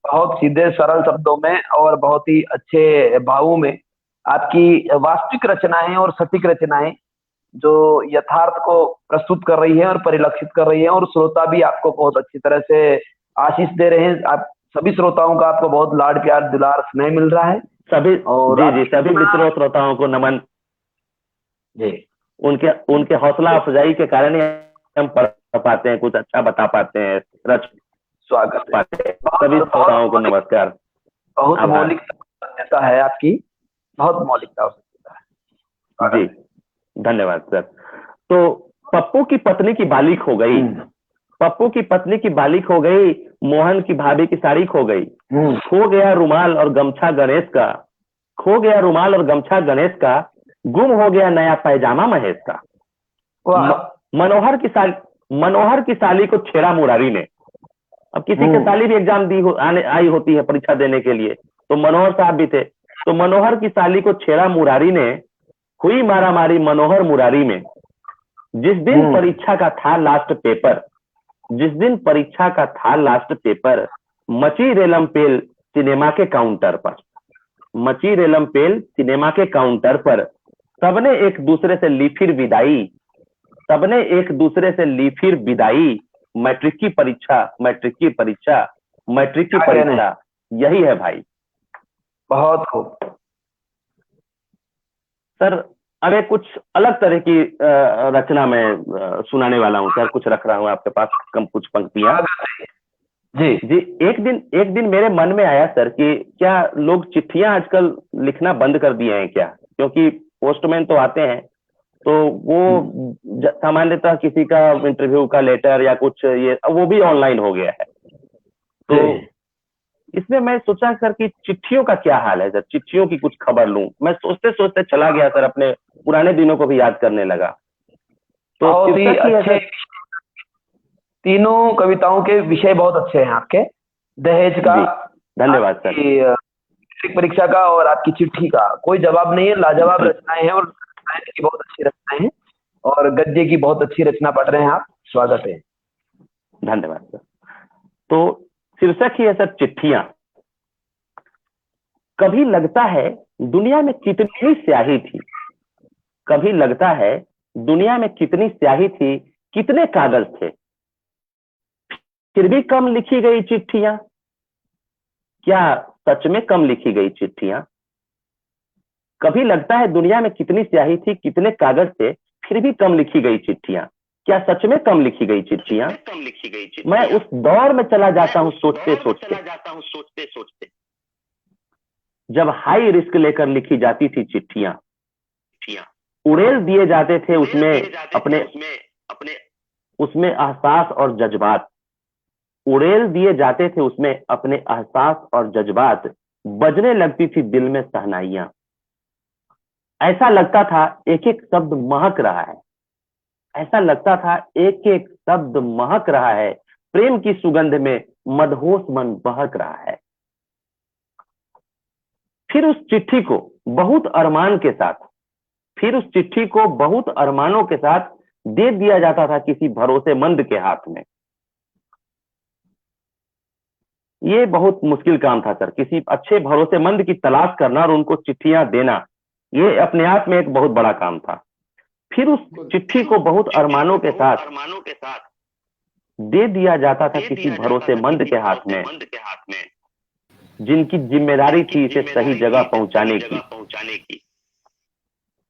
S1: बहुत सीधे सरल शब्दों में और बहुत ही अच्छे भावों में आपकी वास्तविक रचनाएं और सटीक रचनाएं जो यथार्थ को प्रस्तुत कर रही है और परिलक्षित कर रही है, और श्रोता भी आपको बहुत अच्छी तरह से आशीष दे रहे हैं। आप सभी श्रोताओं का आपको बहुत लाड प्यार दुलार स्नेह मिल रहा है।
S2: सभी और जी सभी मित्रों श्रोताओं को नमन
S1: जी।
S2: उनके हौसला अफजाई के कारण ही हम पढ़ पाते हैं, कुछ अच्छा बता पाते हैं, रच
S1: स्वागत
S2: पाते हैं। सभी श्रोताओं को नमस्कार।
S1: बहुत मौलिकता है आपकी, बहुत मौलिकता हो सकता है
S2: जी, धन्यवाद सर। तो पप्पू की पत्नी की बालिक हो गई, पप्पू की पत्नी की बालिक हो गई, मोहन की भाभी की साड़ी खो गई। खो गया रुमाल और गमछा गणेश का, खो गया रुमाल और गमछा गणेश का, गुम हो गया नया पैजामा महेश का। मनोहर की साली को छेड़ा मुरारी ने। अब किसी के साली भी एग्जाम आई होती है परीक्षा देने के लिए, तो मनोहर साहब भी थे। तो मनोहर की साली को छेड़ा मुरारी ने, हुई मारामारी मनोहर मुरारी में। जिस दिन परीक्षा का था लास्ट पेपर, जिस दिन परीक्षा का था लास्ट पेपर, मची रेलम पेल सिनेमा के काउंटर पर, मची रेलम पेल सिनेमा के काउंटर पर। सबने एक दूसरे से ली फिर विदाई, सबने एक दूसरे से ली फिर विदाई। मैट्रिक की परीक्षा, मैट्रिक की परीक्षा, मैट्रिक की परीक्षा यही है भाई।
S1: बहुत खूब
S2: सर। अब एक कुछ अलग तरह की रचना में सुनाने वाला हूँ सर, कुछ रख रहा हूँ आपके पास कुछ पंक्तियां।
S1: जी
S2: जी। एक दिन मेरे मन में आया सर कि क्या लोग चिट्ठियां आजकल लिखना बंद कर दिए हैं क्या? क्योंकि पोस्टमैन तो आते हैं, तो वो सामान्यतः किसी का इंटरव्यू का लेटर या कुछ ये वो भी ऑनलाइन हो गया है। तो इसमें मैं सोचा सर कि चिट्ठियों का क्या हाल है सर, चिट्ठियों की कुछ खबर लूं। मैं सोचते सोचते चला गया सर, अपने पुराने दिनों को भी याद करने लगा। तो
S1: अच्छे तीनों कविताओं के विषय बहुत अच्छे हैं आपके, दहेज का,
S2: धन्यवाद सर,
S1: परीक्षा का और आपकी चिट्ठी का कोई जवाब नहीं है। लाजवाब रचनाएं हैं और की बहुत अच्छी रचनाएं हैं, और गद्य की बहुत अच्छी रचना पढ़ रहे हैं आप, स्वागत है।
S2: धन्यवाद सर। तो शीर्षक ही है सर चिट्ठियां। कभी लगता है दुनिया में कितनी स्याही थी, कभी लगता है दुनिया में कितनी स्याही थी, कितने कागज थे, फिर भी कम लिखी गई चिट्ठियां। क्या सच में कम लिखी गई चिट्ठियां? कभी लगता है दुनिया में कितनी स्याही थी, कितने कागज थे, फिर भी कम लिखी गई चिट्ठियां। क्या सच में कम लिखी गई चिट्ठियां? मैं उस दौर में चला जाता हूं सोचते सोचते, जब हाई रिस्क लेकर लिखी जाती थी चिट्ठियां। उड़ेल दिए जाते थे उसमें अपने उसमें एहसास और जज्बात, उड़ेल दिए जाते थे उसमें अपने एहसास और जज्बात। बजने लगती थी दिल में सहनाइयां। ऐसा लगता था एक एक शब्द महक रहा है, ऐसा लगता था एक एक शब्द महक रहा है। प्रेम की सुगंध में मदहोश मन बहक रहा है। फिर उस चिट्ठी को बहुत अरमान के साथ, फिर उस चिट्ठी को बहुत अरमानों के साथ दे दिया जाता था किसी भरोसेमंद के हाथ में। ये बहुत मुश्किल काम था सर, किसी अच्छे भरोसेमंद की तलाश करना और उनको चिट्ठियां देना, ये अपने आप में एक बहुत बड़ा काम था। फिर उस चिट्ठी को बहुत अरमानों के साथ दे दिया जाता था किसी भरोसेमंद के हाथ में, जिनकी जिम्मेदारी थी इसे सही जगह पहुंचाने की,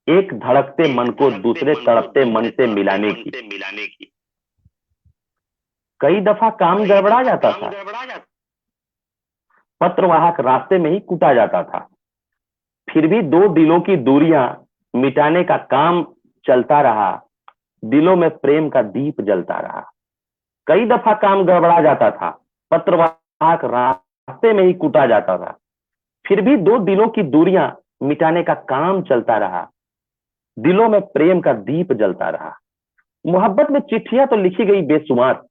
S2: एक धड़कते मन को दूसरे तड़पते मन से मिलाने की। कई दफा काम गड़बड़ा जाता था, पत्रवाहक रास्ते में ही कूटा जाता था, फिर भी दो दिलों की दूरियां मिटाने का काम चलता रहा, दिलों में प्रेम का दीप जलता रहा। कई दफा काम गड़बड़ा जाता था, पत्रवाहक रास्ते में ही कूटा जाता था, फिर भी दो दिलों की दूरियां मिटाने का काम चलता रहा, दिलों में प्रेम का दीप जलता रहा। मोहब्बत में चिट्ठियां तो लिखी गई बेशुमार,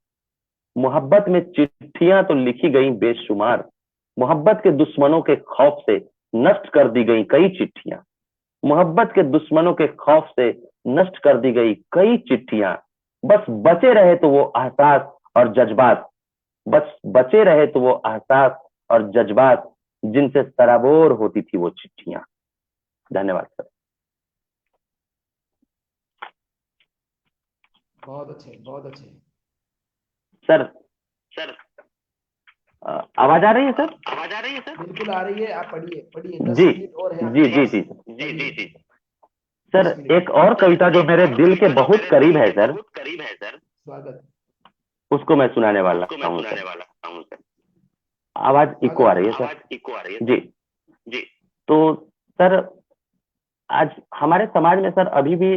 S2: मोहब्बत में चिट्ठियां तो लिखी गई बेशुमार, मोहब्बत के दुश्मनों के खौफ से नष्ट कर दी गई कई चिट्ठियां, मोहब्बत के दुश्मनों के खौफ से नष्ट कर दी गई कई चिट्ठियां। बस बचे रहे तो वो एहसास और जज्बात, बस बचे रहे तो वो एहसास और जज्बात जिनसे सराबोर होती थी वो चिट्ठियां। धन्यवाद सर।
S5: बहुत अच्छे, बहुत अच्छे
S2: सर। आवाज आ रही है सर?
S5: बिल्कुल आ रही है, आप पढ़िए पढ़िए। 10
S2: जी
S5: मिनट और है
S2: जी जी जी सर, एक और कविता जो मेरे दिल के बहुत करीब है सर,
S5: स्वागत।
S2: उसको मैं सुनाने वाला हूँ सर। आवाज इको आ रही है सर? जी। तो सर, आज हमारे समाज में सर अभी भी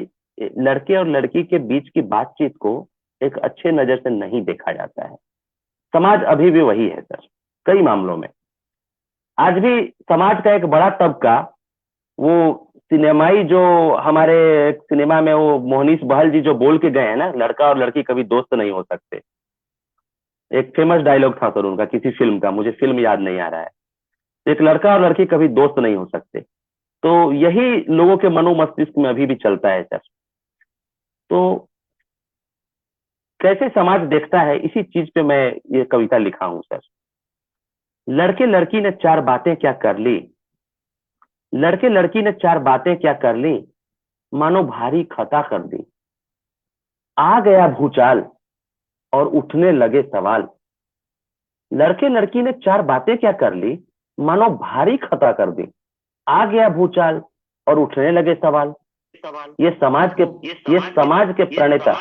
S2: लड़के और लड़की के बीच की बातचीत को एक अच्छे नजर से नहीं देखा जाता है। समाज अभी भी वही है सर, कई मामलों में। आज भी समाज का एक बड़ा तबका, वो सिनेमाई जो हमारे सिनेमा में वो मोहनीश बहल जी जो बोल के गए हैं ना, लड़का और लड़की कभी दोस्त नहीं हो सकते, एक फेमस डायलॉग था सर उनका किसी फिल्म का, मुझे फिल्म याद नहीं आ रहा है। एक लड़का और लड़की कभी दोस्त नहीं हो सकते, तो यही लोगों के मनो मस्तिष्क में अभी भी चलता है सर। तो कैसे समाज देखता है, इसी चीज पे मैं ये कविता लिखा हूं सर। लड़के लड़की ने चार बातें क्या कर ली, लड़के लड़की ने चार बातें क्या कर ली, मानो भारी खता कर दी। आ गया भूचाल और उठने लगे सवाल, लड़के लड़की ने चार बातें क्या कर ली, मानो भारी खता कर दी। आ गया भूचाल और उठने लगे सवाल। ये समाज के प्रणेता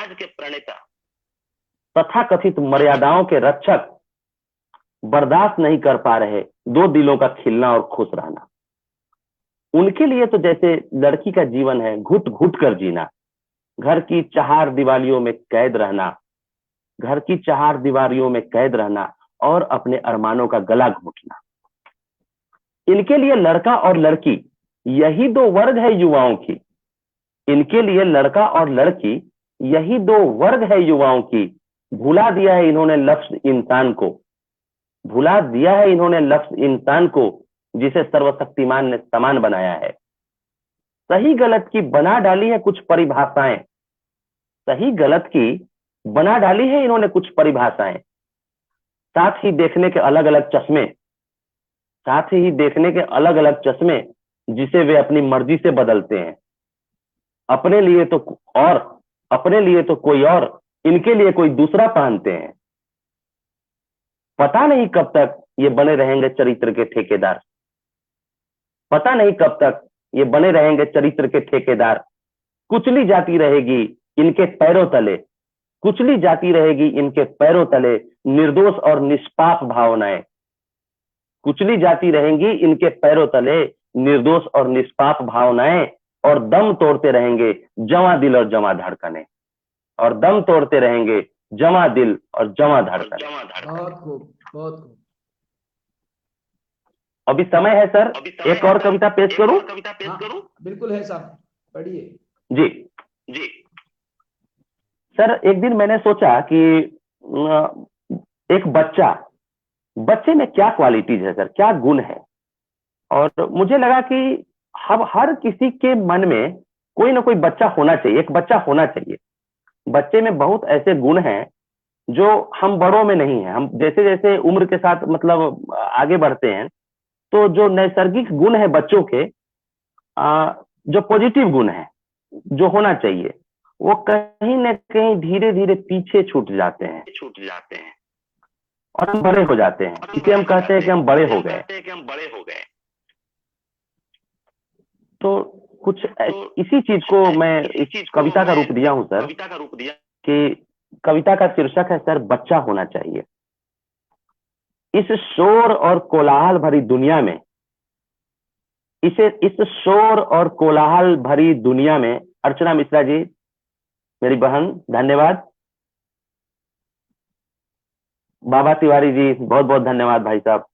S2: तथा कथित मर्यादाओं के रक्षक बर्दाश्त नहीं कर पा रहे दो दिलों का खिलना और खुश रहना। उनके लिए तो जैसे लड़की का जीवन है घुट घुट कर जीना, घर की चार दीवारियों में कैद रहना, घर की चार दीवारियों में कैद रहना और अपने अरमानों का गला घोटना। इनके लिए लड़का और लड़की यही दो वर्ग है युवाओं की, इनके लिए लड़का और लड़की यही दो वर्ग है युवाओं की। भुला दिया है इन्होंने लफ्ज इंसान को, भुला दिया है इन्होंने लफ्ज इंसान को, जिसे सर्वशक्तिमान ने समान बनाया है। सही गलत की बना डाली है कुछ परिभाषाएं, सही गलत की बना डाली है इन्होंने कुछ परिभाषाएं। साथ ही देखने के अलग अलग चश्मे, साथ ही देखने के अलग अलग चश्मे जिसे वे अपनी मर्जी से बदलते हैं। अपने लिए तो और, अपने लिए तो कोई और, इनके लिए कोई दूसरा पहनते हैं। पता नहीं कब तक ये बने रहेंगे चरित्र के ठेकेदार, पता नहीं कब तक ये बने रहेंगे चरित्र के ठेकेदार। कुचली जाती रहेगी इनके पैरों तले, कुचली जाती रहेगी इनके पैरों तले निर्दोष और निष्पाप भावनाएं, कुचली जाती रहेंगी इनके पैरों तले निर्दोष और निष्पाप भावनाएं। और दम तोड़ते रहेंगे जवां दिल और जवां धड़कने, और दम तोड़ते रहेंगे जवां दिल और जवां धड़कने।
S5: बहुत खूब, बहुत खूब।
S2: अभी समय है सर, एक और कविता पेश करूं?
S5: हाँ, बिल्कुल है साहब, पढ़िए।
S2: जी सर, एक दिन मैंने सोचा कि एक बच्चे में क्या क्वालिटीज है सर, क्या गुण है। और मुझे लगा कि हर किसी के मन में कोई ना कोई बच्चा होना चाहिए, एक बच्चा होना चाहिए बच्चे में बहुत ऐसे गुण हैं जो हम बड़ों में नहीं है। हम जैसे जैसे उम्र के साथ मतलब आगे बढ़ते हैं, तो जो नैसर्गिक गुण है बच्चों के, जो पॉजिटिव गुण है जो होना चाहिए, वो कहीं न कहीं धीरे धीरे पीछे छूट जाते हैं और हम बड़े हो जाते हैं। इसे हम कहते हैं कि हम बड़े हो गए। तो कुछ इसी चीज को मैं इस कविता का रूप दिया हूं सर, कि कविता का शीर्षक है सर, बच्चा होना चाहिए। इस शोर और कोलाहल भरी दुनिया में, इस शोर और कोलाहल भरी दुनिया में, अर्चना मिश्रा जी मेरी बहन, धन्यवाद। बाबा तिवारी जी बहुत बहुत धन्यवाद भाई साहब।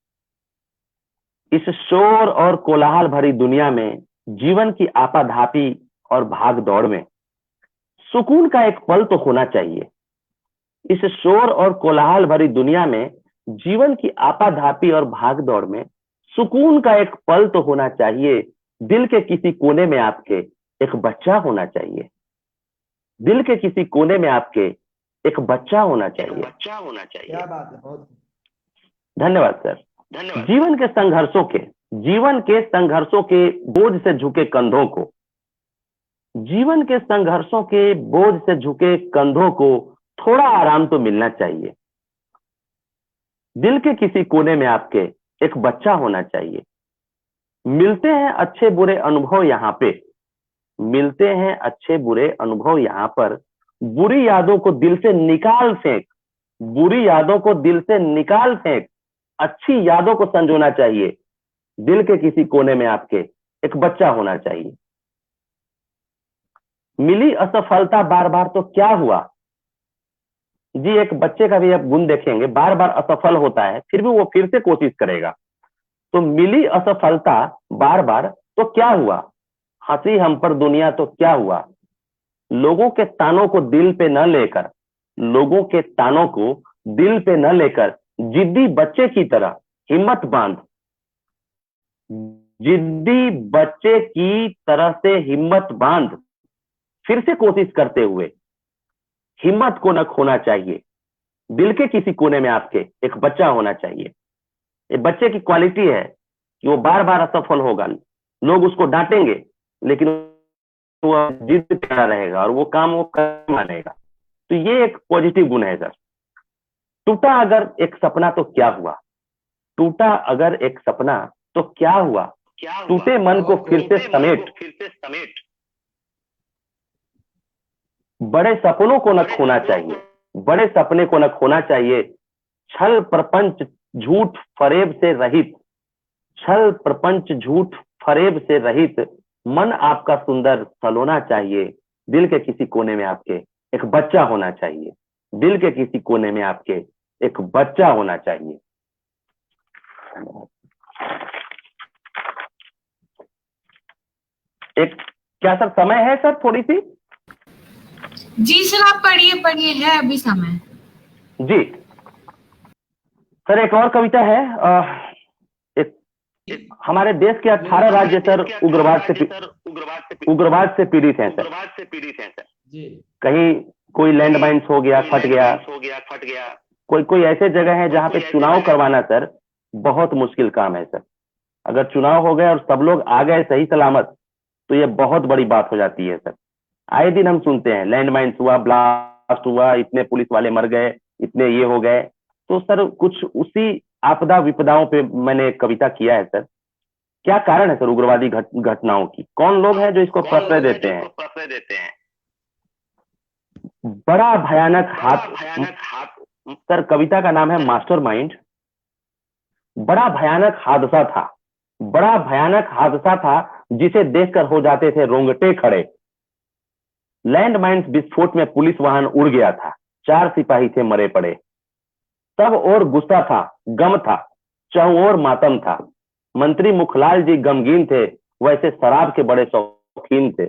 S2: इस शोर और कोलाहल भरी दुनिया में, जीवन की आपाधापी और भाग दौड़ में सुकून का एक पल तो होना चाहिए। इस शोर और कोलाहल भरी दुनिया में, जीवन की आपाधापी और भाग दौड़ में सुकून का एक पल तो होना चाहिए। दिल के किसी कोने में आपके एक बच्चा होना चाहिए। दिल के किसी कोने में आपके एक बच्चा होना चाहिए।
S5: क्या बात है, बहुत
S2: धन्यवाद सर। जीवन के संघर्षों के बोझ से झुके कंधों को, जीवन के संघर्षों के बोझ से झुके कंधों को थोड़ा आराम तो मिलना चाहिए। दिल के किसी कोने में आपके एक बच्चा होना चाहिए। मिलते हैं अच्छे बुरे अनुभव यहाँ पे, मिलते हैं अच्छे बुरे अनुभव यहाँ पर। बुरी यादों को दिल से निकाल फेंक, बुरी यादों को दिल से निकाल फेंक, अच्छी यादों को संजोना चाहिए। दिल के किसी कोने में आपके एक बच्चा होना चाहिए। मिली असफलता बार बार तो क्या हुआ जी, एक बच्चे का भी आप गुण देखेंगे, बार बार असफल होता है फिर भी वो फिर से कोशिश करेगा। तो मिली असफलता बार बार तो क्या हुआ, हंसी हम पर दुनिया तो क्या हुआ। लोगों के तानों को दिल पे न लेकर, लोगों के तानों को दिल पे न लेकर जिद्दी बच्चे की तरह हिम्मत बांध, जिद्दी बच्चे की तरह से हिम्मत बांध, फिर से कोशिश करते हुए हिम्मत को न खोना चाहिए। दिल के किसी कोने में आपके एक बच्चा होना चाहिए। ये बच्चे की क्वालिटी है कि वो बार बार असफल होगा, लोग उसको डांटेंगे लेकिन वो जिद पे अड़ा रहेगा और वो काम वो कर मानेगा। तो ये एक पॉजिटिव गुण है सर। टूटा अगर एक सपना तो क्या हुआ, टूटा अगर एक सपना तो क्या हुआ, टूटे मन को फिर से समेट, बड़े सपनों को न खोना चाहिए, बड़े सपने को न खोना चाहिए। छल प्रपंच झूठ फरेब से रहित, छल प्रपंच झूठ फरेब से रहित मन आपका सुंदर सलोना चाहिए। दिल के किसी कोने में आपके एक बच्चा होना चाहिए। दिल के किसी कोने में आपके एक बच्चा होना चाहिए। एक क्या सर समय है सर थोड़ी सी?
S4: जी सर आप पढ़िए पढ़िए, है अभी समय।
S2: जी सर एक और कविता है। हमारे देश के 18 राज्य सर उग्रवाद से पीड़ित हैं सर।
S5: जी
S2: कहीं कोई लैंड माइन्स हो गया, फट गया, कोई ऐसे जगह है जहां पे चुनाव करवाना सर बहुत मुश्किल काम है सर। अगर चुनाव हो गए और सब लोग आ गए सही सलामत तो ये बहुत बड़ी बात हो जाती है सर। आए दिन हम सुनते हैं लैंड माइन्स हुआ, ब्लास्ट हुआ, इतने पुलिस वाले मर गए, इतने ये हो गए। तो सर कुछ उसी आपदा विपदाओं पे मैंने कविता किया है सर। क्या कारण है सर उग्रवादी घटनाओं की? कौन लोग हैं जो इसको प्रश्रय देते हैं? बड़ा भयानक हाथ सर, कविता का नाम है मास्टरमाइंड। बड़ा भयानक हादसा था, बड़ा भयानक हादसा था जिसे देखकर हो जाते थे रोंगटे खड़े। लैंड माइन्स विस्फोट में पुलिस वाहन उड़ गया था, 4 सिपाही थे मरे पड़े। सब और गुस्सा था, गम था, चहुं ओर मातम था। मंत्री मुखलाल जी गमगीन थे, वैसे शराब के बड़े शौकीन थे।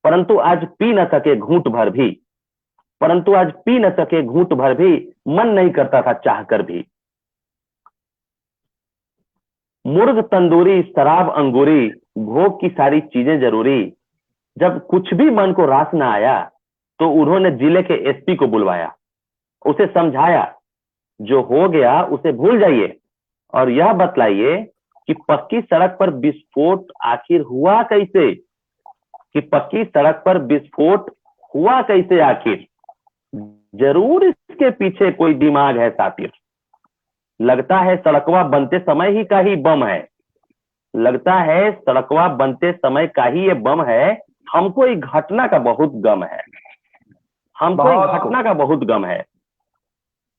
S2: परंतु आज पी न सके घूंट भर भी, परंतु आज पी न सके घूंट भर भी, मन नहीं करता था चाहकर भी। मुर्ग तंदूरी शराब अंगूरी, भोग की सारी चीजें जरूरी। जब कुछ भी मन को रास न आया तो उन्होंने जिले के एसपी को बुलवाया, उसे समझाया जो हो गया उसे भूल जाइए और यह बतलाइए कि पक्की सड़क पर विस्फोट आखिर हुआ कैसे, कि पक्की सड़क पर विस्फोट हुआ कैसे आखिर, जरूर इसके पीछे कोई दिमाग है सातिर। लगता है सड़कवा बनते समय ही का ही बम है, लगता है सड़कवा बनते समय का ही ये बम है। हमको एक घटना का बहुत गम है, हमको एक घटना का बहुत गम है।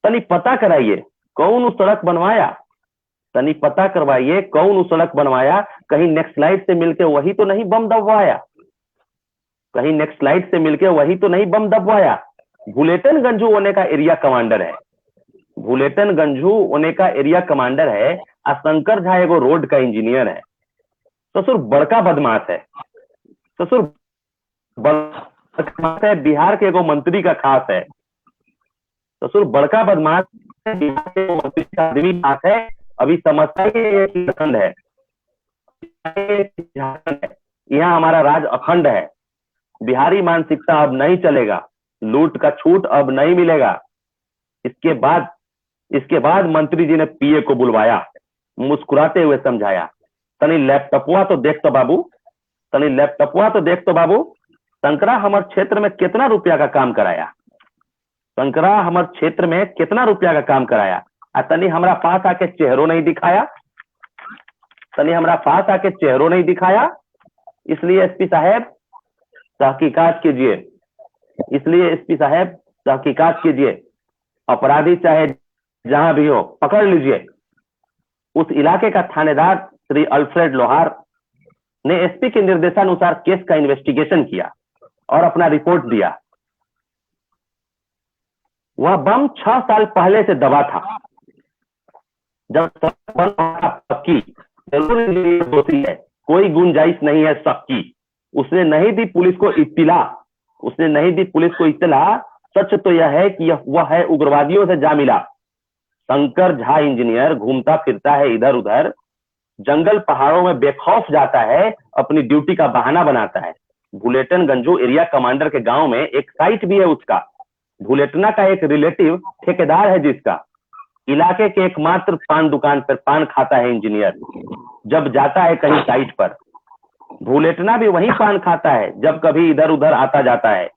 S2: तनी पता कराइए कौन उस सड़क बनवाया, तनी पता करवाइए कौन उस सड़क बनवाया। कहीं नेक्सलाइट से मिलके वही तो नहीं बम दबवाया, कहीं नेक्सलाइट से मिलके वही तो नहीं बम दबवाया। बुलेटिन गंजू होने का एरिया कमांडर है, बुलेटिन गंजू होने का एरिया कमांडर है। और शंकर झा एगो रोड का इंजीनियर है। ससुर बड़का बदमाश है, ससुर बदमाश है, बिहार के एगो मंत्री का खास है। ससुर बड़का बदमाश है, बिहार के एगो मंत्री का आदमी खास है। अभी समझता है कि झारखंड है, यहाँ हमारा राज अखंड है। बिहारी मानसिकता अब नहीं चलेगा, लूट का छूट अब नहीं मिलेगा। इसके बाद मंत्री जी ने पीए को बुलवाया, मुस्कुराते हुए समझाया, तनी लैपटॉपवा तो देख तो बाबू, तनी लैपटॉपवा तो देख तो बाबू, शंकरा हमारे क्षेत्र में कितना रुपया का काम कराया, शंकरा हमारे क्षेत्र में कितना रुपया का काम कराया। आ तनी हमरा पास आके चेहरों नहीं दिखाया, तनी हमरा पास आके चेहरों नहीं दिखाया। इसलिए एसपी साहब तहकीकात कीजिए, इसलिए एसपी साहब तहकीकात कीजिए। अपराधी चाहे जहां भी हो पकड़ लीजिए। उस इलाके का थानेदार श्री अल्फ्रेड लोहार ने एसपी के निर्देशानुसार केस का इन्वेस्टिगेशन किया और अपना रिपोर्ट दिया। वह बम 6 साल पहले से दबा था। जब पक्की जरूर दोषी है, कोई गुंजाइश नहीं है शक की। उसने नहीं दी पुलिस को इत्तिला, उसने नहीं दी पुलिस को इत्तिला। सच तो यह है कि वह है उग्रवादियों से जा मिला। शंकर झा इंजीनियर घूमता फिरता है इधर उधर, जंगल पहाड़ों में बेखौफ जाता है, अपनी ड्यूटी का बहाना बनाता है। बुलेटिन गंजू एरिया कमांडर के गांव में एक साइट भी है उसका। बुलेटिना का एक रिलेटिव ठेकेदार है जिसका। इलाके के एकमात्र पान दुकान पर पान खाता है इंजीनियर। जब जाता है कहीं साइट पर, बुलेटिना भी वहीं पान खाता है जब कभी इधर उधर आता जाता है।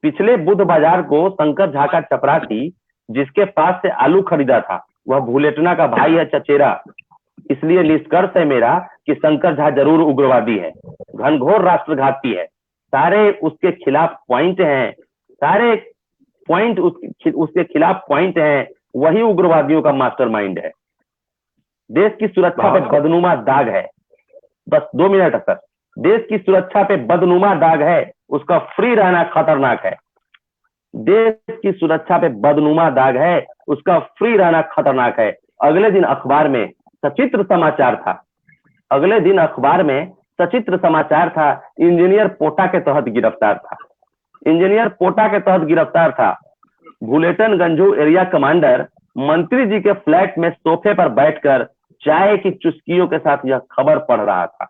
S2: पिछले बुध बाजार को शंकर झा का चपरासी जिसके पास से आलू खरीदा था, वह बुलेटिना का भाई है, चचेरा। इसलिए निष्कर्ष है मेरा कि शंकर झा जरूर उग्रवादी है, घनघोर राष्ट्रघाती है। सारे उसके खिलाफ पॉइंट हैं, सारे पॉइंट उसके खिलाफ पॉइंट हैं। वही उग्रवादियों का मास्टरमाइंड है। देश की सुरक्षा पे बदनुमा दाग है। बस 2 मिनट है सर। देश की सुरक्षा पे बदनुमा दाग है, उसका फ्री रहना खतरनाक है। देश की सुरक्षा पे बदनुमा दाग है, उसका फ्री रहना खतरनाक है। अगले दिन अखबार में सचित्र समाचार था, अगले दिन अखबार में सचित्र समाचार था। इंजीनियर पोटा के तहत गिरफ्तार था, इंजीनियर पोटा के तहत गिरफ्तार था। बुलेटिन गंजू एरिया कमांडर मंत्री जी के फ्लैट में सोफे पर बैठकर चाय की चुस्कियों के साथ यह खबर पढ़ रहा था।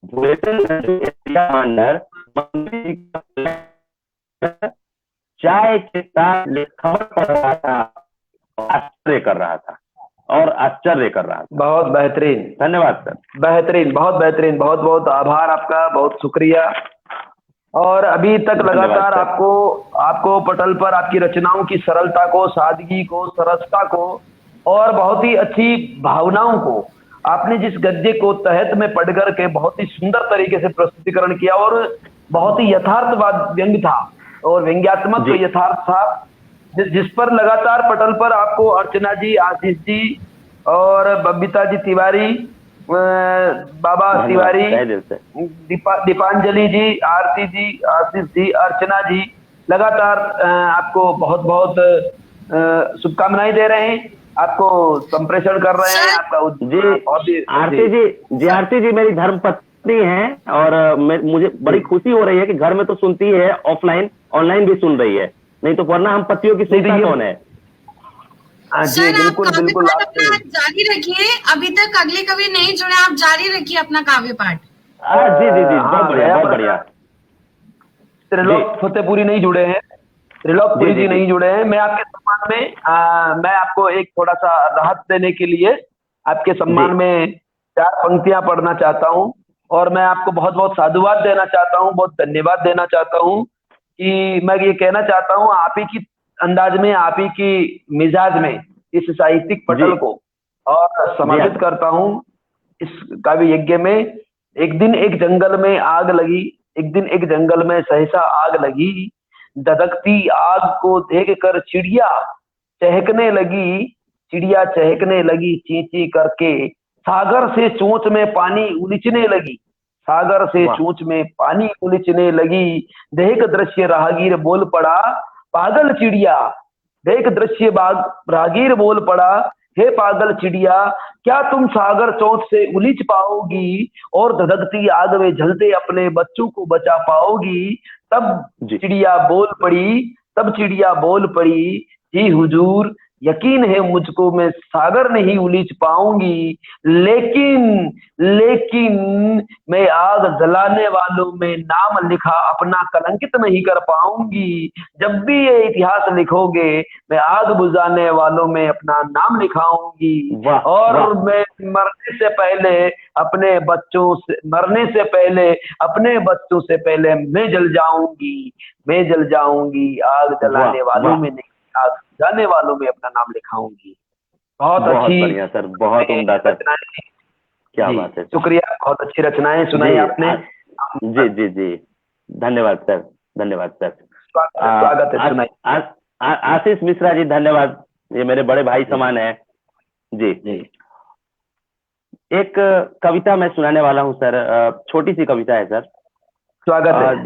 S2: बुलेटिन गंजू एरिया कमांडर मंत्री जी के फ्लैट चाय के साथ ये खबर पढ़ रहा था, आश्चर्य कर रहा था और आश्चर्य कर रहा था।
S1: बहुत बेहतरीन,
S2: धन्यवाद सर।
S1: बेहतरीन, बहुत बेहतरीन, बहुत बहुत आभार आपका, बहुत शुक्रिया। और अभी तक लगातार आपको पटल पर आपकी रचनाओं की सरलता को, सादगी को, सरसता को और बहुत ही अच्छी भावनाओं को आपने जिस गद्य को तहत में पढ़ करके बहुत ही सुंदर तरीके से प्रस्तुतिकरण किया और बहुत ही यथार्थवाद व्यंग था और व्यंग्यात्मक यथार्थ था, जिस पर लगातार पटल पर आपको अर्चना जी, आशीष जी और बबीता जी तिवारी, बाबा तिवारी, दीपांजलि जी, आरती जी, आशीष जी, अर्चना जी लगातार आपको बहुत बहुत शुभकामनाएं दे रहे हैं, आपको संप्रेषण कर रहे हैं। आपका जी
S2: आरती जी मेरी धर्मपत्नी हैं और मुझे बड़ी खुशी हो रही है कि घर में तो सुनती है, ऑफलाइन ऑनलाइन भी सुन रही है, नहीं तो वरना हम पतियों की सुनता कौन है।
S4: जी बिल्कुल बिल्कुल, आप जारी रखिए। अभी तक अगले कभी नहीं जुड़े, आप जारी रखिए अपना काव्य पाठ।
S2: जी जी जी, बहुत बढ़िया, बहुत बढ़िया।
S1: त्रिलोक फतेहपुरी नहीं जुड़े हैं, त्रिलोकपुरी जी नहीं जुड़े हैं। मैं आपके सम्मान में मैं आपको एक थोड़ा सा राहत देने के लिए आपके सम्मान में 4 पंक्तियां पढ़ना चाहता हूं, और मैं आपको बहुत बहुत साधुवाद देना चाहता हूं, बहुत धन्यवाद देना चाहता हूं कि मैं ये कहना चाहता हूं आप ही की अंदाज में, आप ही की मिजाज में इस साहित्यिक पटल को और समर्पित करता हूं। इस काव्य यज्ञ में एक दिन एक जंगल में आग लगी, एक दिन एक जंगल में सहसा आग लगी, धधकती आग को देख कर चिड़िया चहकने लगी, चिड़िया चहकने लगी ची ची करके, सागर से चोंच में पानी उलिचने लगी, सागर से चोंच में पानी उलिचने लगी, देख दृश्य राहगीर बोल पड़ा पागल चिड़िया, देख दृश्य राहगीर बोल पड़ा हे पागल चिड़िया, क्या तुम सागर चोंच से उलीच पाओगी और धधकती आग में जलते अपने बच्चों को बचा पाओगी? तब चिड़िया बोल पड़ी, तब चिड़िया बोल पड़ी, जी हुजूर यकीन है मुझको मैं सागर नहीं उलीच पाऊंगी, लेकिन लेकिन मैं आग जलाने वालों में नाम लिखा अपना कलंकित नहीं कर पाऊंगी। जब भी ये इतिहास लिखोगे मैं आग बुझाने वालों में अपना नाम लिखाऊंगी, और मैं मरने से पहले अपने बच्चों से, मरने से पहले अपने बच्चों से पहले मैं जल जाऊंगी, मैं जल जाऊंगी, आग जलाने वालों में नहीं आग जाने वालों में अपना नाम लिखाऊंगी। बहुत अच्छी,
S2: बढ़िया सर, बहुत उम्दा सर, क्या बात है,
S1: शुक्रिया, बहुत अच्छी रचनाएं सुनाई आपने।
S2: जी जी जी, धन्यवाद सर, धन्यवाद सर,
S1: स्वागत है। सुनाई
S2: आशीष मिश्रा जी, धन्यवाद, ये मेरे बड़े भाई समान है जी। एक कविता मैं सुनाने वाला हूँ सर, छोटी सी कविता है सर,
S1: स्वागत है।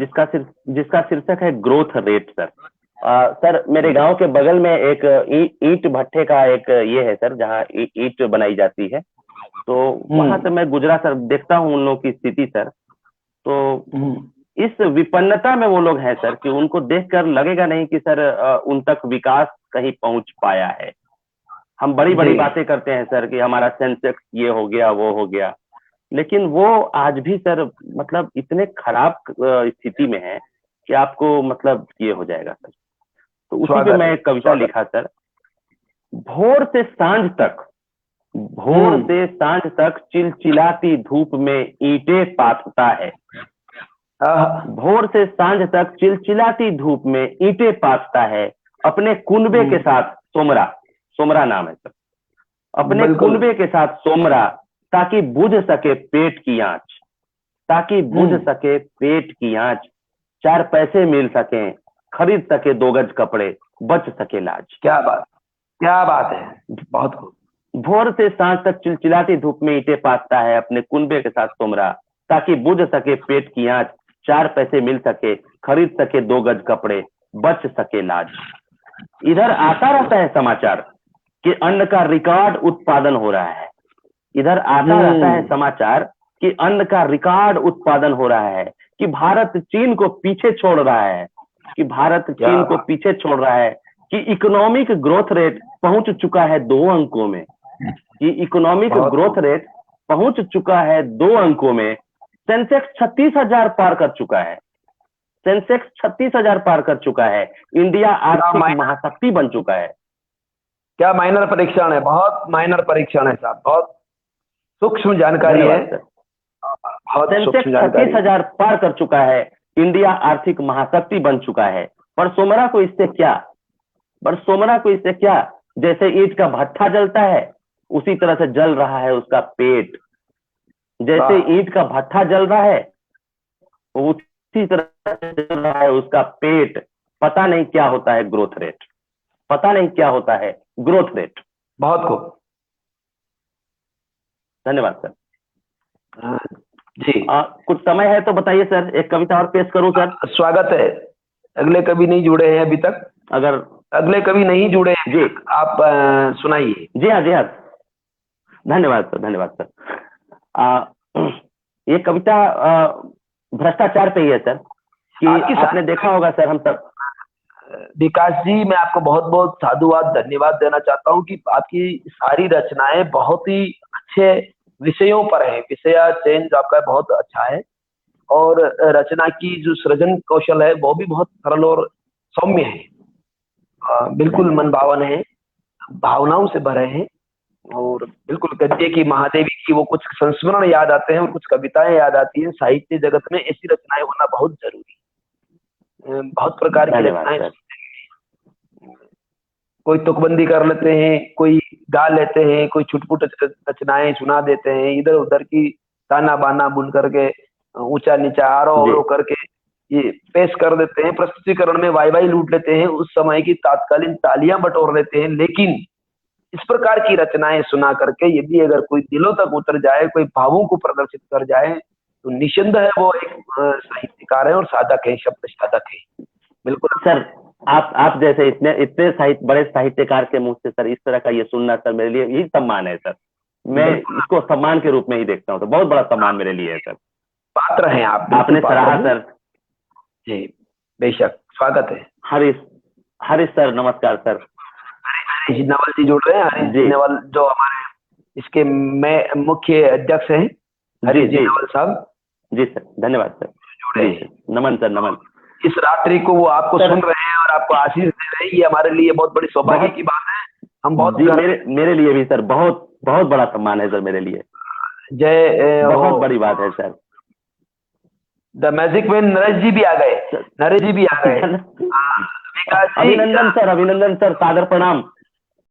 S2: जिसका शीर्षक है ग्रोथ रेट सर। सर मेरे गांव के बगल में एक ईंट भट्ठे का एक ये है सर, जहाँ ईंट बनाई जाती है, तो वहां से मैं गुजरा सर, देखता हूँ उन लोगों की स्थिति सर, तो इस विपन्नता में वो लोग हैं सर कि उनको देखकर लगेगा नहीं कि सर उन तक विकास कहीं पहुंच पाया है। हम बड़ी बड़ी बातें करते हैं सर कि हमारा सेंसेक्स ये हो गया वो हो गया, लेकिन वो आज भी सर मतलब इतने खराब स्थिति में है कि आपको मतलब ये हो जाएगा सर। तो उसी पे मैं एक कविता लिखा सर, भोर से सांझ तक, भोर से सांझ तक चिलचिलाती धूप में ईंटें पाथता है, भोर से सांझ तक चिलचिलाती धूप में ईंटें पाथता है, अपने कुनबे के साथ सोमरा, सोमरा नाम है सर, अपने कुनबे के साथ सोमरा, ताकि बुझ सके पेट की आंच, ताकि बुझ सके पेट की आंच, 4 पैसे मिल सके, खरीद सके 2 गज कपड़े, बच सके लाज।
S1: क्या बात है, बहुत खूब।
S2: भोर से सांझ तक चिलचिलाती धूप में ईंटें पाथता है, अपने कुनबे के साथ सोमरा, ताकि बुझ सके पेट की आंच, 4 पैसे मिल सके, खरीद सके 2 गज कपड़े, बच सके लाज। इधर आता रहता है समाचार कि अन्न का रिकॉर्ड उत्पादन हो रहा है, इधर आता रहता है समाचार कि अन्न का रिकॉर्ड उत्पादन हो रहा है, कि भारत चीन को पीछे छोड़ रहा है, कि भारत चीन को पीछे छोड़ रहा है, कि इकोनॉमिक ग्रोथ रेट पहुंच चुका है 2 अंकों में, कि इकोनॉमिक ग्रोथ रेट पहुंच चुका है 2 अंकों में, सेंसेक्स 36,000 पार कर चुका है, सेंसेक्स 36,000 पार कर चुका है, इंडिया आर्थिक महाशक्ति बन चुका है।
S1: क्या माइनर परीक्षण है, बहुत माइनर परीक्षण है साहब, बहुत सूक्ष्म जानकारी है।
S2: सेंसेक्स 36,000 पार कर चुका है, इंडिया आर्थिक महाशक्ति बन चुका है, पर सोमरा को इससे क्या, पर सोमरा को इससे क्या, जैसे ईंट का भट्ठा जलता है उसी तरह से जल रहा है उसका पेट, जैसे ईंट का भट्ठा जल रहा है उसी तरह से जल रहा है उसका पेट। पता नहीं क्या होता है ग्रोथ रेट, पता नहीं क्या होता है ग्रोथ रेट।
S1: बहुत खूब,
S2: धन्यवाद सर।
S1: जी
S2: कुछ समय है तो बताइए सर, एक कविता और पेश करूं सर?
S1: स्वागत है। अगले कवि नहीं जुड़े हैं अभी तक,
S2: अगर
S1: अगले कवि नहीं जुड़े हैं
S2: जी,
S1: आप सुनाइए।
S2: जी हाँ, जी हाँ, धन्यवाद सर, धन्यवाद सर। ये कविता भ्रष्टाचार पे ही है सर, कि आपने देखा होगा सर, हम सब
S1: विकास जी, मैं आपको बहुत बहुत साधुवाद धन्यवाद देना चाहता हूं कि आपकी सारी रचनाएं बहुत ही अच्छे विषयों पर है, विषय चेंज आपका बहुत अच्छा है, और रचना की जो सृजन कौशल है वो भी बहुत सरल और सौम्य है। बिल्कुल मन भावन है, भावनाओं से भरे हैं और बिल्कुल गद्य की, महादेवी की वो कुछ संस्मरण याद आते हैं और कुछ कविताएं याद आती हैं। साहित्य जगत में ऐसी रचनाएं होना बहुत जरूरी है। बहुत प्रकार की
S2: धन्यवाद
S1: रचनाएं,
S2: सर।
S1: कोई तुकबंदी कर लेते हैं, कोई गा लेते हैं, कोई छुटपुट रचनाएं सुना देते हैं, इधर उधर की ताना बाना बुन करके, ऊंचा नीचा आरोह
S2: जी।
S1: अवरोह करके ये पेश कर देते हैं, प्रस्तुतिकरण में वाई लूट लेते हैं, उस समय की तात्कालीन तालियां बटोर लेते हैं। लेकिन इस प्रकार की रचनाएं सुना करके यदि अगर कोई दिलों तक उतर जाए, कोई भावों को प्रदर्शित कर जाए, तो निश्चिंत है वो एक साहित्यकार है और साधक है, शब्द साधक है। बिल्कुल
S2: सर, आप जैसे इतने बड़े साहित्यकार के मुंह से सर इस तरह का ये सुनना सर मेरे लिए यही सम्मान है सर। मैं इसको सम्मान के रूप में ही देखता हूँ, तो बहुत बड़ा सम्मान मेरे लिए है सर।
S1: पात्र हैं आप,
S2: आपने सराहा सर।
S1: जी बेशक, स्वागत है।
S2: हरीश सर, नमस्कार सर।
S1: हरीश नवल जी जुड़ रहे हैं। हरीश नवल जो हमारे इसके मैं मुख्य अध्यक्ष हैं, हरीश जी नवल साहब।
S2: जी सर, धन्यवाद सर।
S1: जुड़े,
S2: नमन सर, नमन।
S1: इस रात्रि को वो आपको सुन रहे हैं और आपको आशीष दे रहे हैं, ये हमारे लिए बहुत बड़ी सौभाग्य की बात है। हम बहुत
S2: मेरे लिए भी सर बहुत बहुत बड़ा सम्मान है सर मेरे लिए।
S1: जय,
S2: बहुत बड़ी बात है sir.
S1: The magic man Naresh ji भी आ गए, नरेश जी भी आ गए।
S2: अभिनंदन सर, सादर प्रणाम।